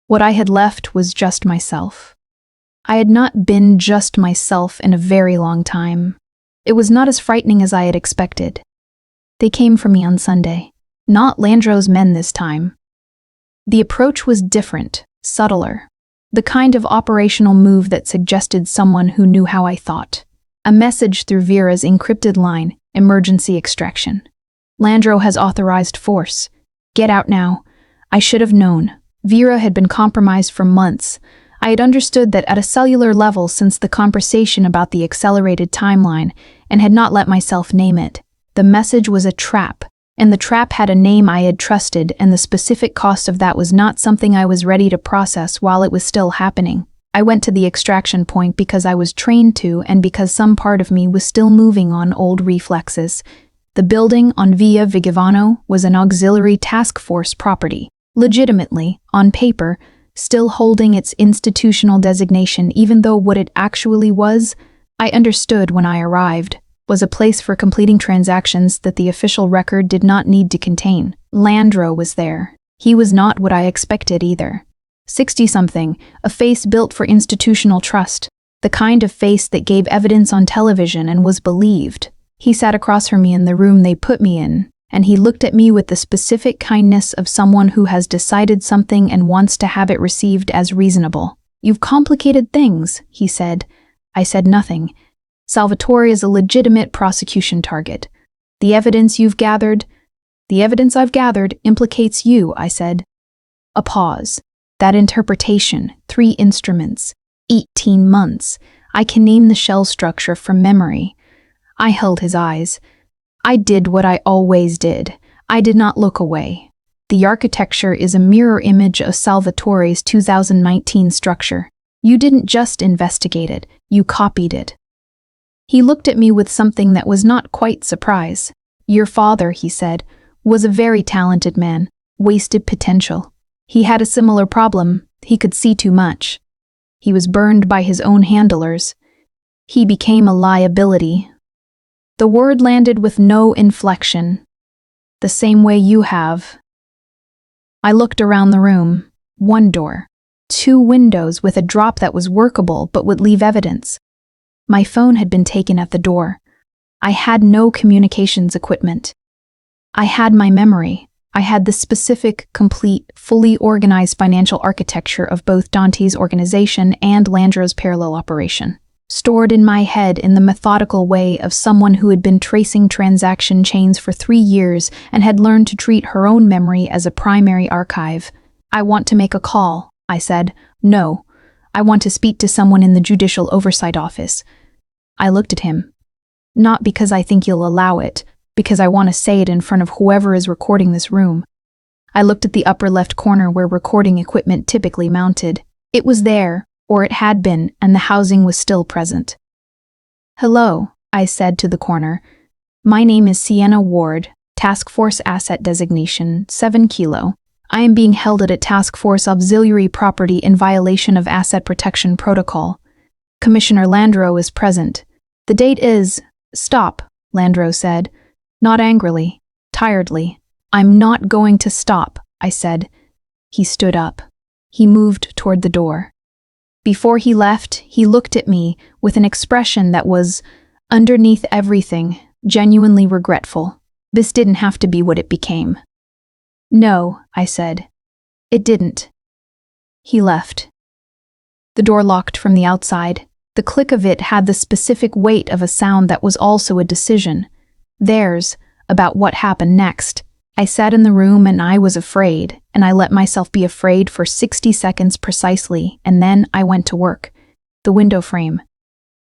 What I had left was just myself. I had not been just myself in a very long time. It was not as frightening as I had expected. They came for me on Sunday. Not Landro's men this time. The approach was different, subtler. The kind of operational move that suggested someone who knew how I thought. A message through Vera's encrypted line, emergency extraction. Landro has authorized force. Get out now. I should have known. Vera had been compromised for months. I had understood that at a cellular level since the conversation about the accelerated timeline, and had not let myself name it. The message was a trap, and the trap had a name I had trusted, and the specific cost of that was not something I was ready to process while it was still happening. I went to the extraction point because I was trained to, and because some part of me was still moving on old reflexes. The building on Via Vigevano was an auxiliary task force property, legitimately, on paper, still holding its institutional designation even though what it actually was, I understood when I arrived, was a place for completing transactions that the official record did not need to contain. Landro was there. He was not what I expected either. 60-something, a face built for institutional trust, the kind of face that gave evidence on television and was believed. He sat across from me in the room they put me in, and he looked at me with the specific kindness of someone who has decided something and wants to have it received as reasonable. You've complicated things, he said. I said nothing. Salvatore is a legitimate prosecution target. The evidence I've gathered, implicates you, I said. A pause. That interpretation, 3 instruments, 18 months. I can name the shell structure from memory. I held his eyes. I did what I always did. I did not look away. The architecture is a mirror image of Salvatore's 2019 structure. You didn't just investigate it, you copied it. He looked at me with something that was not quite surprise. Your father, he said, was a very talented man, wasted potential. He had a similar problem, he could see too much. He was burned by his own handlers. He became a liability. The word landed with no inflection, the same way you have. I looked around the room. 1 door, 2 windows with a drop that was workable but would leave evidence. My phone had been taken at the door. I had no communications equipment. I had my memory. I had the specific, complete, fully organized financial architecture of both Dante's organization and Landro's parallel operation. stored in my head in the methodical way of someone who had been tracing transaction chains for 3 years and had learned to treat her own memory as a primary archive. "I want to make a call," I said. "No, I want to speak to someone in the Judicial Oversight Office." I looked at him. "Not because I think you'll allow it, because I want to say it in front of whoever is recording this room." I looked at the upper left corner where recording equipment typically mounted. It was there, or it had been, and the housing was still present. "Hello," I said to the corner. "My name is Sienna Ward, Task Force Asset Designation 7 Kilo. I am being held at a Task Force Auxiliary Property in violation of Asset Protection Protocol. Commissioner Landreau is present. The date is—" "Stop," Landreau said, not angrily, tiredly. "I'm not going to stop," I said. He stood up. He moved toward the door. Before he left, he looked at me with an expression that was, underneath everything, genuinely regretful. This didn't have to be what it became. "No," I said. "It didn't." He left. The door locked from the outside. The click of it had the specific weight of a sound that was also a decision. Theirs, about what happened next. I sat in the room and I was afraid, and I let myself be afraid for 60 seconds precisely, and then I went to work. The window frame.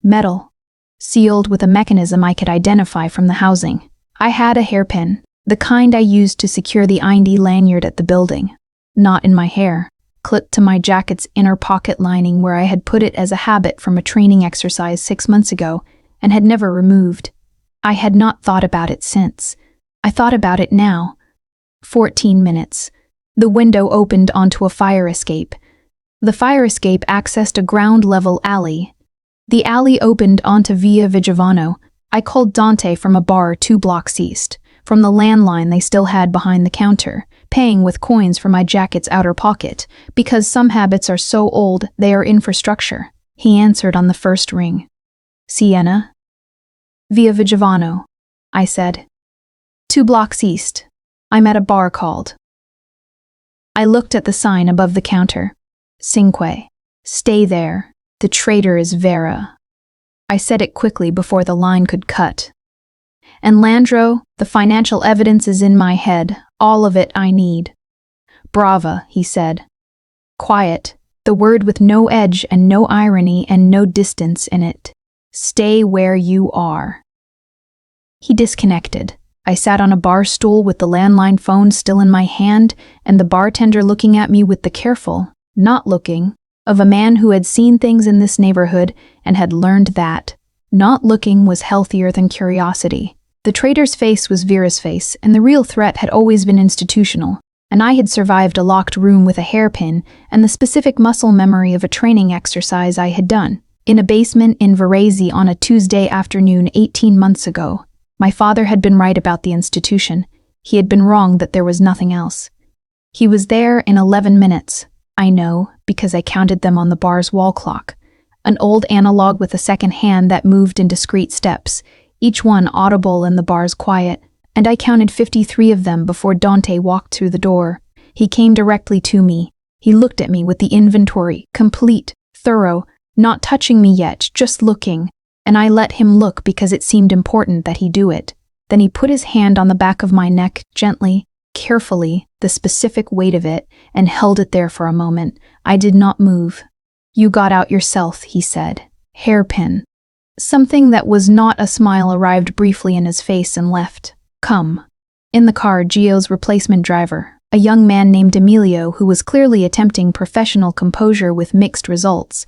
Metal. Sealed with a mechanism I could identify from the housing. I had a hairpin, the kind I used to secure the ID lanyard at the building. Not in my hair. Clipped to my jacket's inner pocket lining where I had put it as a habit from a training exercise 6 months ago, and had never removed. I had not thought about it since. I thought about it now. 14 minutes. The window opened onto a fire escape. The fire escape accessed a ground-level alley. The alley opened onto Via Vigevano. I called Dante from a bar 2 blocks east, from the landline they still had behind the counter, paying with coins from my jacket's outer pocket, because some habits are so old they are infrastructure. He answered on the first ring. "Sienna?" "Via Vigevano," I said. 2 blocks east. I'm at a bar called. I looked at the sign above the counter. "Cinque. Stay there. The traitor is Vera." I said it quickly before the line could cut. "And Landreau, the financial evidence is in my head, all of it I need." "Brava," he said. Quiet, the word with no edge and no irony and no distance in it. "Stay where you are." He disconnected. I sat on a bar stool with the landline phone still in my hand and the bartender looking at me with the careful, not looking, of a man who had seen things in this neighborhood and had learned that not looking was healthier than curiosity. The traitor's face was Vera's face, and the real threat had always been institutional, and I had survived a locked room with a hairpin and the specific muscle memory of a training exercise I had done in a basement in Varese on a Tuesday afternoon 18 months ago. My father had been right about the institution. He had been wrong that there was nothing else. He was there in 11 minutes. I know, because I counted them on the bar's wall clock. An old analog with a second hand that moved in discrete steps, each one audible in the bar's quiet, and I counted 53 of them before Dante walked through the door. He came directly to me. He looked at me with the inventory, complete, thorough, not touching me yet, just looking. And I let him look because it seemed important that he do it. Then he put his hand on the back of my neck, gently, carefully, the specific weight of it, and held it there for a moment. I did not move. "You got out yourself," he said. "Hairpin." Something that was not a smile arrived briefly in his face and left. "Come." In the car, Gio's replacement driver, a young man named Emilio who was clearly attempting professional composure with mixed results.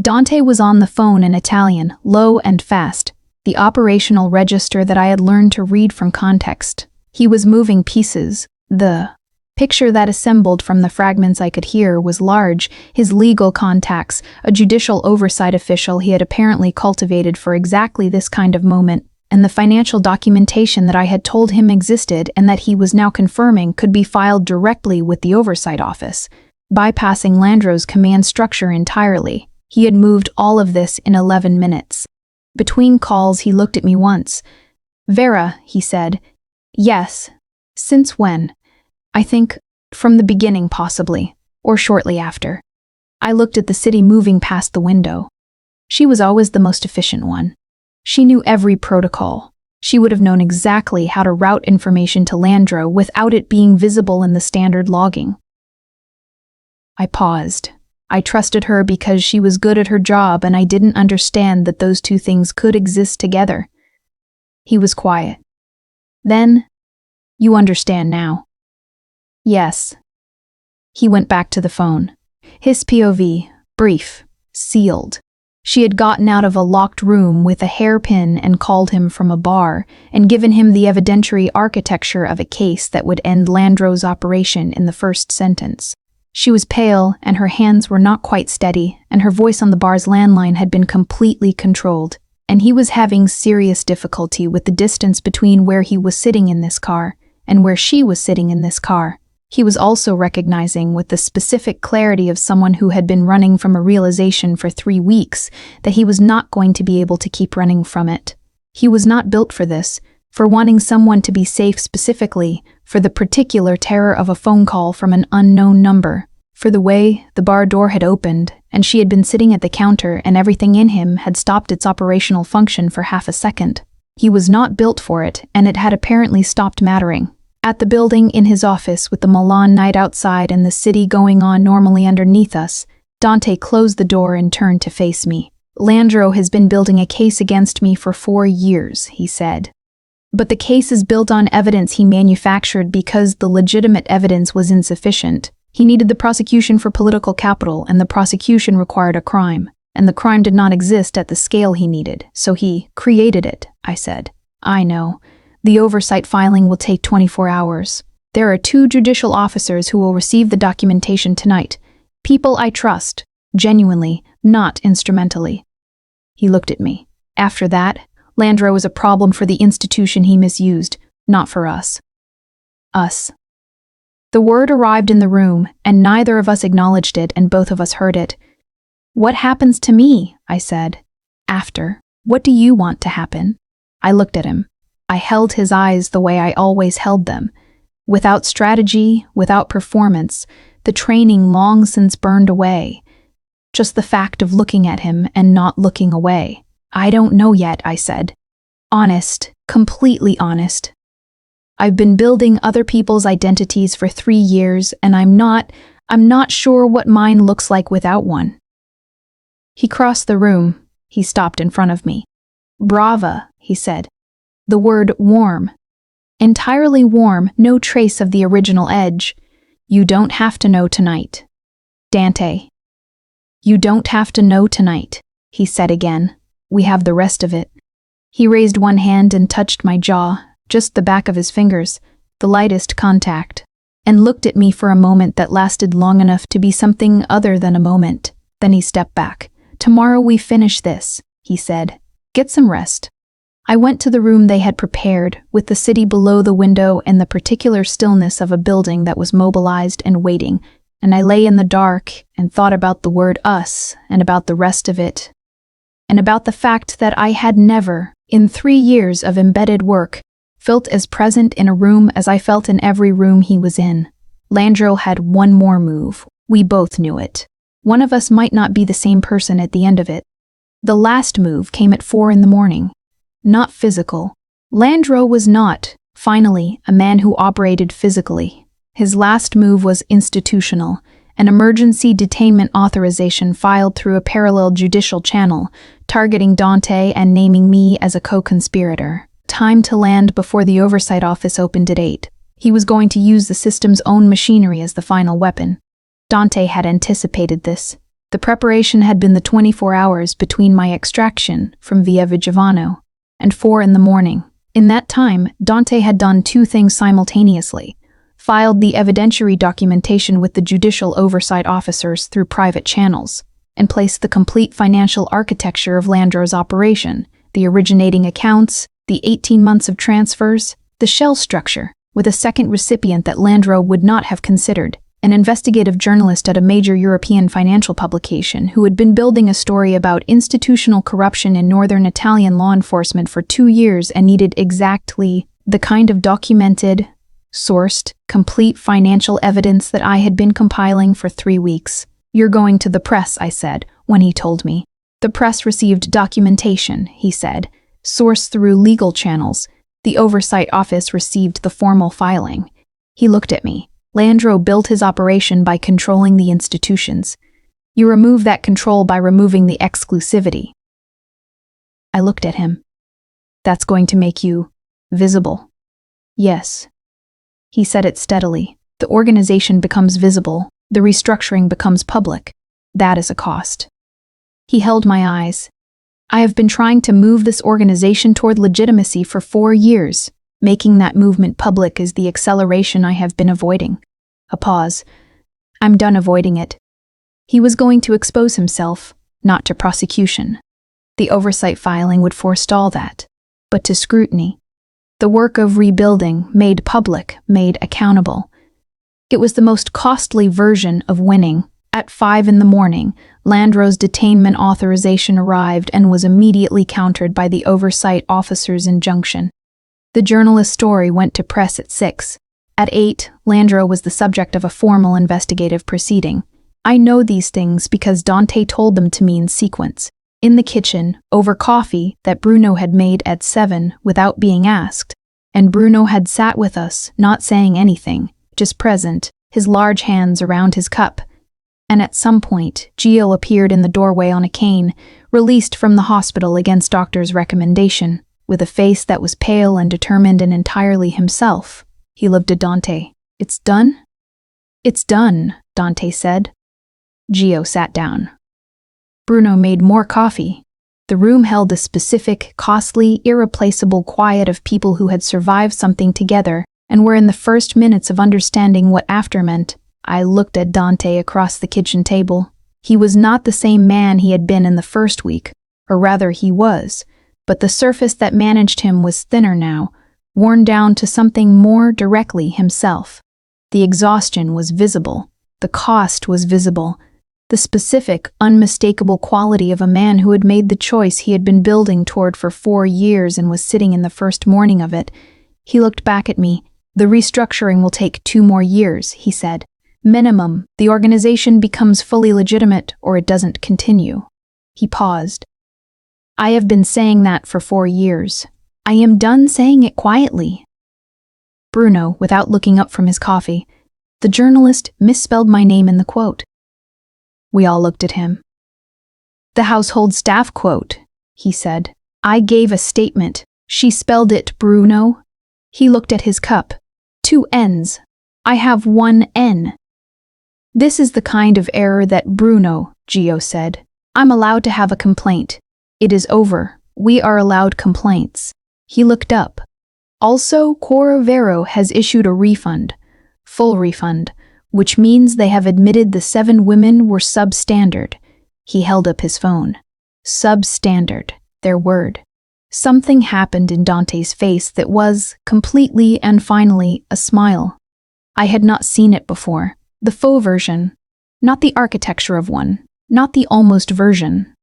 Dante was on the phone in Italian, low and fast, the operational register that I had learned to read from context. He was moving pieces. The picture that assembled from the fragments I could hear was large. His legal contacts, a judicial oversight official he had apparently cultivated for exactly this kind of moment, and the financial documentation that I had told him existed and that he was now confirming could be filed directly with the oversight office, bypassing Landreau's command structure entirely. He had moved all of this in 11 minutes. Between calls, he looked at me once. "Vera," he said. "Yes. Since when?" "I think, from the beginning possibly, or shortly after." I looked at the city moving past the window. She was always the most efficient one. She knew every protocol. She would have known exactly how to route information to Landro without it being visible in the standard logging. I paused. I trusted her because she was good at her job, and I didn't understand that those two things could exist together. He was quiet. Then, "You understand now." "Yes." He went back to the phone. His POV, brief, sealed. She had gotten out of a locked room with a hairpin and called him from a bar and given him the evidentiary architecture of a case that would end Landro's operation in the first sentence. She was pale, and her hands were not quite steady, and her voice on the bar's landline had been completely controlled, and he was having serious difficulty with the distance between where he was sitting in this car and where she was sitting in this car. He was also recognizing, with the specific clarity of someone who had been running from a realization for 3 weeks, that he was not going to be able to keep running from it. He was not built for this, for wanting someone to be safe specifically, for the particular terror of a phone call from an unknown number, for the way the bar door had opened, and she had been sitting at the counter and everything in him had stopped its operational function for half a second. He was not built for it, and it had apparently stopped mattering. At the building in his office, with the Milan night outside and the city going on normally underneath us, Dante closed the door and turned to face me. "Landro has been building a case against me for 4 years, he said. But the case is built on evidence he manufactured because the legitimate evidence was insufficient. He needed the prosecution for political capital, and the prosecution required a crime, and the crime did not exist at the scale he needed, so he created it," I said. "I know. The oversight filing will take 24 hours. There are 2 judicial officers who will receive the documentation tonight. People I trust, genuinely, not instrumentally." He looked at me. "After that, Landro is a problem for the institution he misused, not for us." Us. The word arrived in the room, and neither of us acknowledged it, and both of us heard it. "What happens to me?" I said. "After. What do you want to happen?" I looked at him. I held his eyes the way I always held them. Without strategy, without performance, the training long since burned away. Just the fact of looking at him and not looking away. "I don't know yet," I said. Honest, completely honest. I've been building other people's identities for 3 years, and I'm not sure what mine looks like without one. He crossed the room. He stopped in front of me. "Brava," he said. The word warm. Entirely warm, no trace of the original edge. "You don't have to know tonight." "Dante." "You don't have to know tonight," he said again. "We have the rest of it." He raised one hand and touched my jaw, just the back of his fingers, the lightest contact, and looked at me for a moment that lasted long enough to be something other than a moment. Then he stepped back. "Tomorrow we finish this," he said. "Get some rest." I went to the room they had prepared, with the city below the window and the particular stillness of a building that was mobilized and waiting, and I lay in the dark and thought about the word us and about the rest of it, and about the fact that I had never, in 3 years of embedded work, felt as present in a room as I felt in every room he was in. Landro had one more move. We both knew it. One of us might not be the same person at the end of it. The last move came at 4 in the morning. Not physical. Landro was not, finally, a man who operated physically. His last move was institutional, an emergency detainment authorization filed through a parallel judicial channel, targeting Dante and naming me as a co-conspirator. Time to land before the oversight office opened at 8. He was going to use the system's own machinery as the final weapon. Dante had anticipated this. The preparation had been the 24 hours between my extraction from Via Vigevano and 4 in the morning. In that time, Dante had done 2 things simultaneously: filed the evidentiary documentation with the judicial oversight officers through private channels, and placed the complete financial architecture of Landro's operation, the originating accounts, the 18 months of transfers, the shell structure, with a second recipient that Landro would not have considered, an investigative journalist at a major European financial publication who had been building a story about institutional corruption in northern Italian law enforcement for 2 years and needed exactly the kind of documented, sourced, complete financial evidence that I had been compiling for 3 weeks. "You're going to the press," I said, when he told me. The press received documentation, he said, sourced through legal channels. The oversight office received the formal filing. He looked at me. Landro built his operation by controlling the institutions. You remove that control by removing the exclusivity. I looked at him. That's going to make you visible. Yes. He said it steadily. The organization becomes visible. The restructuring becomes public. That is a cost. He held my eyes. I have been trying to move this organization toward legitimacy for 4 years. Making that movement public is the acceleration I have been avoiding. A pause. I'm done avoiding it. He was going to expose himself, not to prosecution. The oversight filing would forestall that, but to scrutiny. The work of rebuilding, made public, made accountable. It was the most costly version of winning. At 5 a.m, Landro's detainment authorization arrived and was immediately countered by the oversight officer's injunction. The journalist's story went to press at 6. At 8, Landro was the subject of a formal investigative proceeding. I know these things because Dante told them to me in sequence. In the kitchen, over coffee that Bruno had made at 7 without being asked. And Bruno had sat with us, not saying anything, just present, his large hands around his cup. And at some point, Gio appeared in the doorway on a cane, released from the hospital against doctor's recommendation, with a face that was pale and determined and entirely himself. He looked at Dante. It's done? It's done, Dante said. Gio sat down. Bruno made more coffee. The room held a specific, costly, irreplaceable quiet of people who had survived something together and were in the first minutes of understanding what after meant. I looked at Dante across the kitchen table. He was not the same man he had been in the first week, or rather he was, but the surface that managed him was thinner now, worn down to something more directly himself. The exhaustion was visible. The cost was visible. The specific, unmistakable quality of a man who had made the choice he had been building toward for 4 years and was sitting in the first morning of it. He looked back at me. The restructuring will take 2 more years, he said. Minimum, the organization becomes fully legitimate or it doesn't continue. He paused. I have been saying that for 4 years. I am done saying it quietly. Bruno, without looking up from his coffee, the journalist misspelled my name in the quote. We all looked at him. The household staff quote, he said. I gave a statement. She spelled it, Bruno. He looked at his cup. 2 N's. I have 1 N. This is the kind of error that Bruno, Gio said. I'm allowed to have a complaint. It is over. We are allowed complaints. He looked up. Also, Corvero has issued a refund. Full refund, which means they have admitted the 7 women were substandard. He held up his phone. Substandard, their word. Something happened in Dante's face that was, completely and finally, a smile. I had not seen it before. The faux version, not the architecture of one, not the almost version.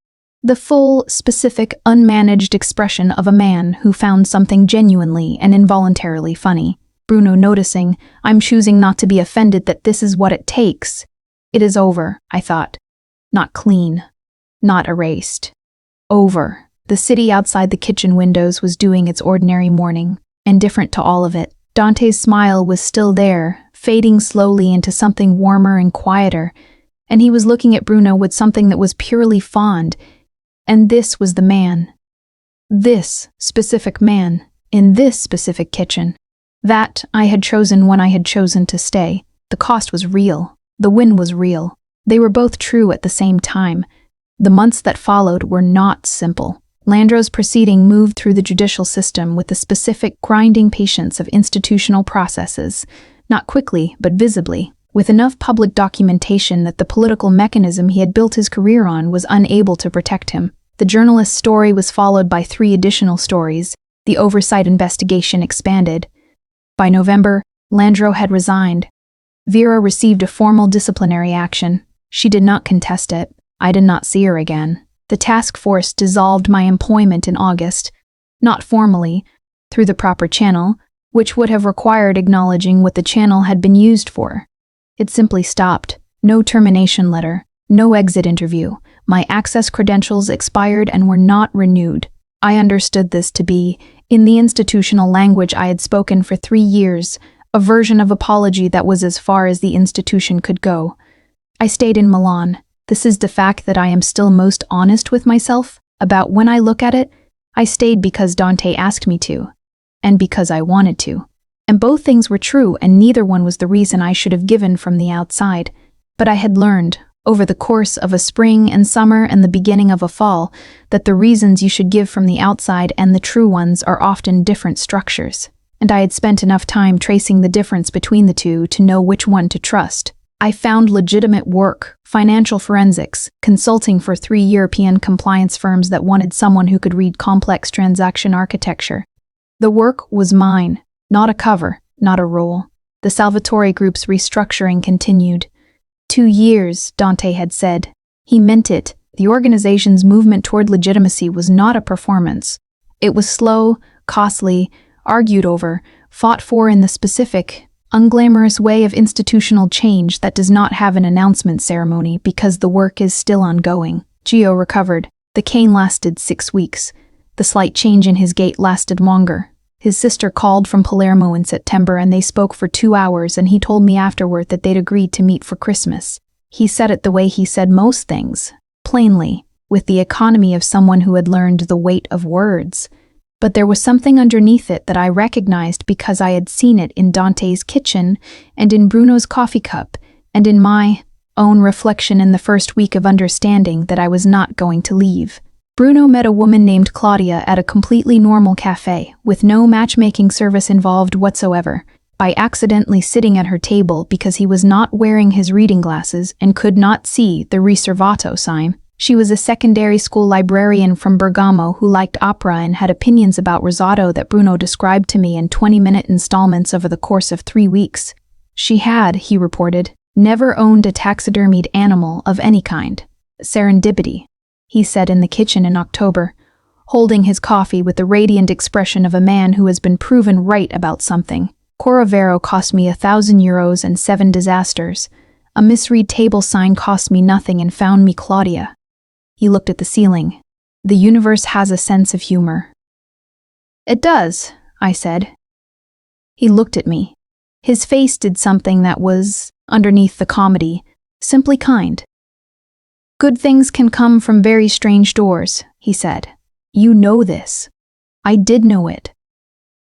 The full, specific, unmanaged expression of a man who found something genuinely and involuntarily funny. Bruno noticing, I'm choosing not to be offended that this is what it takes. It is over, I thought. Not clean. Not erased. Over. The city outside the kitchen windows was doing its ordinary morning, indifferent to all of it. Dante's smile was still there, fading slowly into something warmer and quieter, and he was looking at Bruno with something that was purely fond. And this was the man. This specific man, in this specific kitchen. That I had chosen when I had chosen to stay. The cost was real. The win was real. They were both true at the same time. The months that followed were not simple. Landro's proceeding moved through the judicial system with the specific grinding patience of institutional processes, not quickly, but visibly, with enough public documentation that the political mechanism he had built his career on was unable to protect him. The journalist's story was followed by 3 additional stories. The oversight investigation expanded. By November, Landro had resigned. Vera received a formal disciplinary action. She did not contest it. I did not see her again. The task force dissolved my employment in August, not formally, through the proper channel, which would have required acknowledging what the channel had been used for. It simply stopped. No termination letter, no exit interview. My access credentials expired and were not renewed. I understood this to be, in the institutional language I had spoken for 3 years, a version of apology that was as far as the institution could go. I stayed in Milan. This is the fact that I am still most honest with myself about when I look at it. I stayed because Dante asked me to, and because I wanted to. And both things were true, and neither one was the reason I should have given from the outside. But I had learned, over the course of a spring and summer and the beginning of a fall, that the reasons you should give from the outside and the true ones are often different structures. And I had spent enough time tracing the difference between the two to know which one to trust. I found legitimate work, financial forensics, consulting for 3 European compliance firms that wanted someone who could read complex transaction architecture. The work was mine, not a cover, not a role. The Salvatore Group's restructuring continued. 2 years, Dante had said. He meant it. The organization's movement toward legitimacy was not a performance. It was slow, costly, argued over, fought for in the specific, unglamorous way of institutional change that does not have an announcement ceremony because the work is still ongoing. Gio recovered. The cane lasted 6 weeks. The slight change in his gait lasted longer. His sister called from Palermo in September and they spoke for 2 hours, and he told me afterward that they'd agreed to meet for Christmas. He said it the way he said most things, plainly, with the economy of someone who had learned the weight of words. But there was something underneath it that I recognized because I had seen it in Dante's kitchen and in Bruno's coffee cup and in my own reflection in the first week of understanding that I was not going to leave. Bruno met a woman named Claudia at a completely normal cafe, with no matchmaking service involved whatsoever, by accidentally sitting at her table because he was not wearing his reading glasses and could not see the riservato sign. She was a secondary school librarian from Bergamo who liked opera and had opinions about risotto that Bruno described to me in 20-minute installments over the course of 3 weeks. She had, he reported, never owned a taxidermied animal of any kind. Serendipity, he said in the kitchen in October, holding his coffee with the radiant expression of a man who has been proven right about something. Corravero cost me €1,000 and 7 disasters. A misread table sign cost me nothing and found me Claudia. He looked at the ceiling. The universe has a sense of humor. It does, I said. He looked at me. His face did something that was, underneath the comedy, simply kind. Good things can come from very strange doors, he said. You know this. I did know it.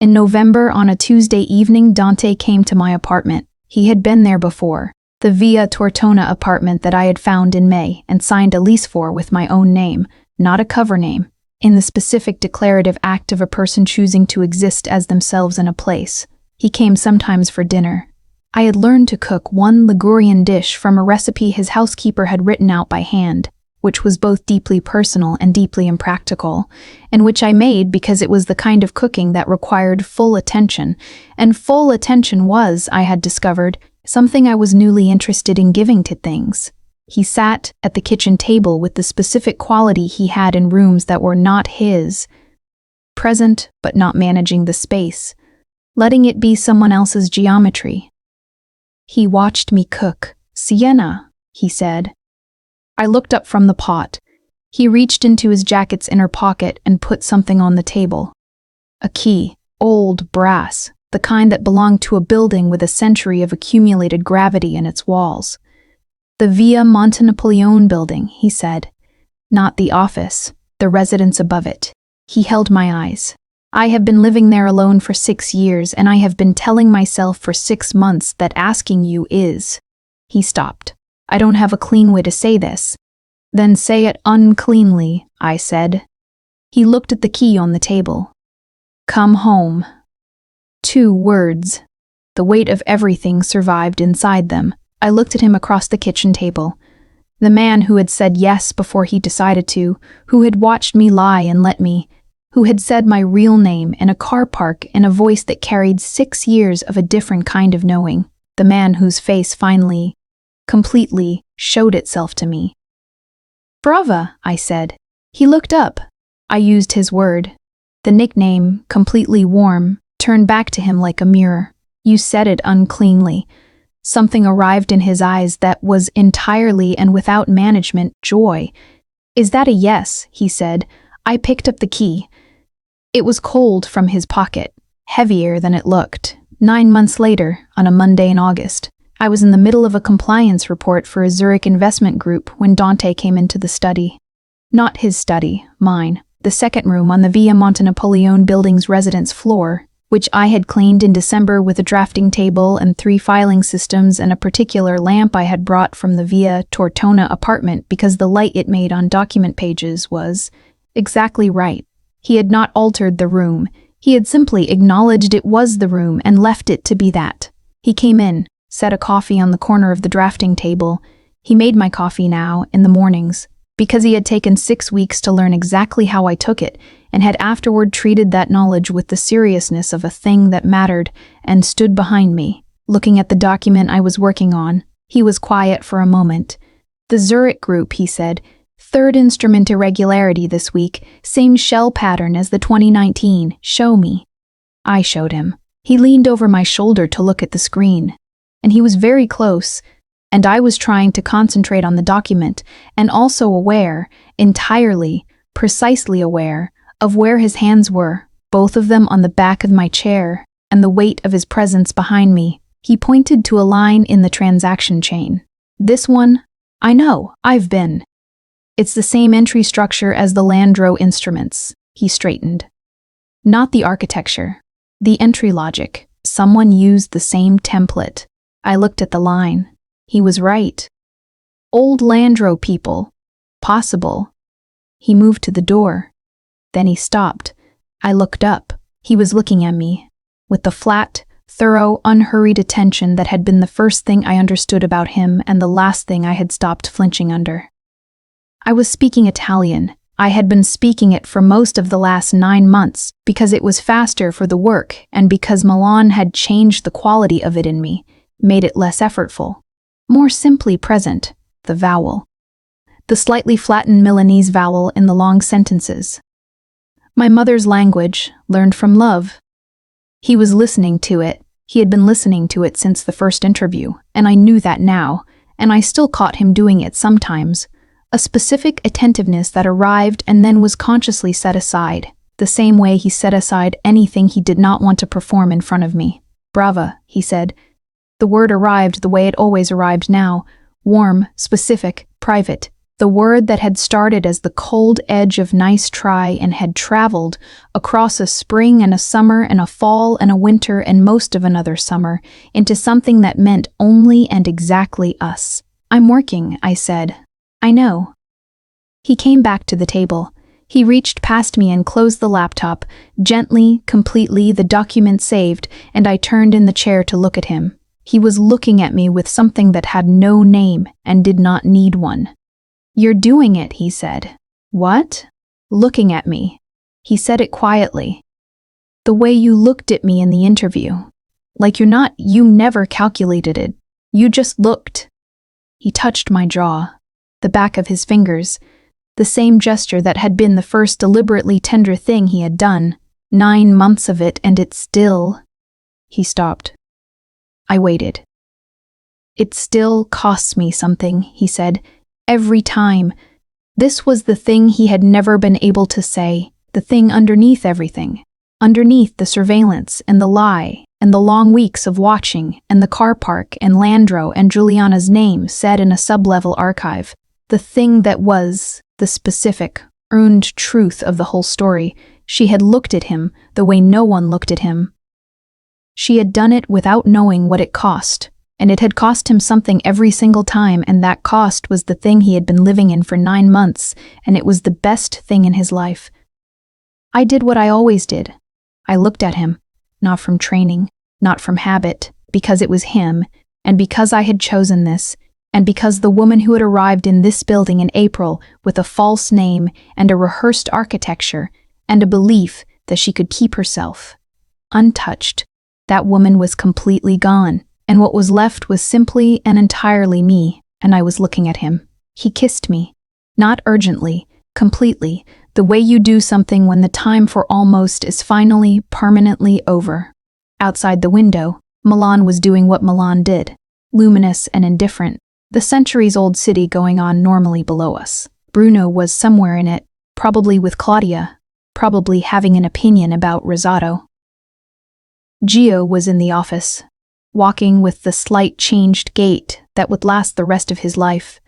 In November, on a Tuesday evening, Dante came to my apartment. He had been there before. The Via Tortona apartment that I had found in May and signed a lease for with my own name, not a cover name, in the specific declarative act of a person choosing to exist as themselves in a place. He came sometimes for dinner. I had learned to cook one Ligurian dish from a recipe his housekeeper had written out by hand, which was both deeply personal and deeply impractical, and which I made because it was the kind of cooking that required full attention, and full attention was, I had discovered, something I was newly interested in giving to things. He sat at the kitchen table with the specific quality he had in rooms that were not his, present but not managing the space, letting it be someone else's geometry. He watched me cook. Sienna, he said. I looked up from the pot. He reached into his jacket's inner pocket and put something on the table. A key, old brass, the kind that belonged to a building with a century of accumulated gravity in its walls. The Via Monte Napoleone building, he said. Not the office, the residence above it. He held my eyes. I have been living there alone for 6 years, and I have been telling myself for 6 months that asking you is. He stopped. I don't have a clean way to say this. Then say it uncleanly, I said. He looked at the key on the table. Come home. 2 words. The weight of everything survived inside them. I looked at him across the kitchen table. The man who had said yes before he decided to, who had watched me lie and let me, who had said my real name in a car park in a voice that carried 6 years of a different kind of knowing. The man whose face finally, completely, showed itself to me. Brava, I said. He looked up. I used his word. The nickname, completely warm, turned back to him like a mirror. You said it uncleanly. Something arrived in his eyes that was entirely and without management joy. "Is that a yes?" he said. I picked up the key. It was cold from his pocket, heavier than it looked. 9 months later, on a Monday in August, I was in the middle of a compliance report for a Zurich investment group when Dante came into the study. Not his study, mine, the second room on the Via Monte Napoleone building's residence floor, which I had cleaned in December with a drafting table and 3 filing systems and a particular lamp I had brought from the Via Tortona apartment because the light it made on document pages was exactly right. He had not altered the room. He had simply acknowledged it was the room and left it to be that. He came in, set a coffee on the corner of the drafting table. He made my coffee now, in the mornings, because he had taken 6 weeks to learn exactly how I took it, and had afterward treated that knowledge with the seriousness of a thing that mattered, and stood behind me, looking at the document I was working on. He was quiet for a moment. "The Zurich group," he said. "Third instrument irregularity this week, same shell pattern as the 2019. Show me." I showed him. He leaned over my shoulder to look at the screen. And he was very close, and I was trying to concentrate on the document, and also aware, entirely, precisely aware, of where his hands were, both of them on the back of my chair, and the weight of his presence behind me. He pointed to a line in the transaction chain. "This one? I know, I've been. It's the same entry structure as the Landro instruments." He straightened. "Not the architecture. The entry logic. Someone used the same template." I looked at the line. He was right. Old Landro people. Possible. He moved to the door. Then he stopped. I looked up. He was looking at me, with the flat, thorough, unhurried attention that had been the first thing I understood about him and the last thing I had stopped flinching under. I was speaking Italian. I had been speaking it for most of the last 9 months because it was faster for the work and because Milan had changed the quality of it in me, made it less effortful, more simply present, the vowel. The slightly flattened Milanese vowel in the long sentences. My mother's language, learned from love. He was listening to it. He had been listening to it since the first interview, and I knew that now, and I still caught him doing it sometimes. A specific attentiveness that arrived and then was consciously set aside, the same way he set aside anything he did not want to perform in front of me. "Brava," he said. The word arrived the way it always arrived now, warm, specific, private. The word that had started as the cold edge of nice try and had traveled across a spring and a summer and a fall and a winter and most of another summer into something that meant only and exactly us. "I'm working," I said. "I know." He came back to the table. He reached past me and closed the laptop, gently, completely, the document saved, and I turned in the chair to look at him. He was looking at me with something that had no name and did not need one. "You're doing it," he said. "What?" "Looking at me." He said it quietly. "The way you looked at me in the interview. Like you never calculated it. You just looked." He touched my jaw, the back of his fingers, the same gesture that had been the first deliberately tender thing he had done. 9 months of it and it still... He stopped. I waited. "It still costs me something," he said, "every time." This was the thing he had never been able to say, the thing underneath everything, underneath the surveillance and the lie and the long weeks of watching and the car park and Landro and Juliana's name said in a sub-level archive, the thing that was the specific, earned truth of the whole story. She had looked at him the way no one looked at him. She had done it without knowing what it cost, and it had cost him something every single time, and that cost was the thing he had been living in for 9 months, and it was the best thing in his life. I did what I always did. I looked at him, not from training, not from habit, because it was him, and because I had chosen this, and because the woman who had arrived in this building in April with a false name and a rehearsed architecture and a belief that she could keep herself untouched, that woman was completely gone, and what was left was simply and entirely me, and I was looking at him. He kissed me, not urgently, completely, the way you do something when the time for almost is finally, permanently over. Outside the window, Milan was doing what Milan did, luminous and indifferent, the centuries-old city going on normally below us. Bruno was somewhere in it, probably with Claudia, probably having an opinion about risotto. Gio was in the office, walking with the slight changed gait that would last the rest of his life.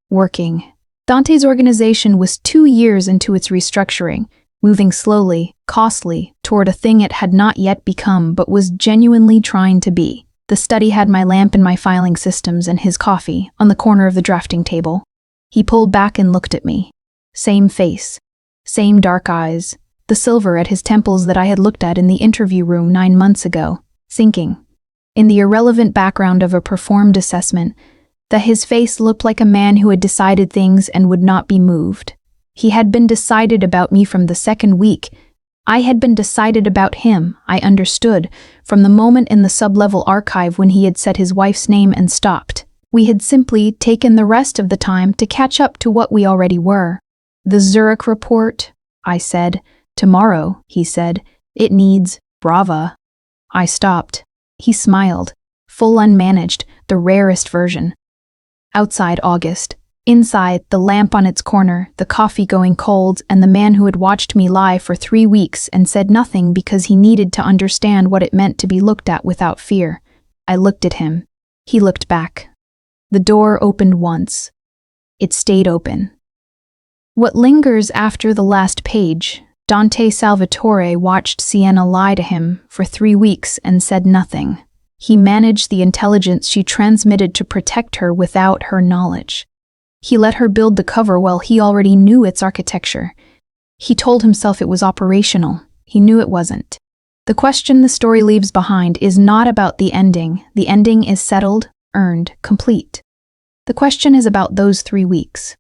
Working. Dante's organization was 2 years into its restructuring, moving slowly, costly, toward a thing it had not yet become but was genuinely trying to be. The study had my lamp and my filing systems and his coffee on the corner of the drafting table. He pulled back and looked at me. Same face, same dark eyes, the silver at his temples that I had looked at in the interview room 9 months ago, sinking. In the irrelevant background of a performed assessment, that his face looked like a man who had decided things and would not be moved. He had been decided about me from the second week. I had been decided about him, I understood, from the moment in the sub-level archive when he had said his wife's name and stopped. We had simply taken the rest of the time to catch up to what we already were. The Zurich report, I said. Tomorrow, he said. It needs Brava. I stopped. He smiled. Full unmanaged, the rarest version. Outside August. Inside, the lamp on its corner, the coffee going cold, and the man who had watched me lie for 3 weeks and said nothing because he needed to understand what it meant to be looked at without fear. I looked at him. He looked back. The door opened once. It stayed open. What lingers after the last page? Dante Salvatore watched Sienna lie to him for 3 weeks and said nothing. He managed the intelligence she transmitted to protect her without her knowledge. He let her build the cover while he already knew its architecture. He told himself it was operational. He knew it wasn't. The question the story leaves behind is not about the ending. The ending is settled, earned, complete. The question is about those 3 weeks.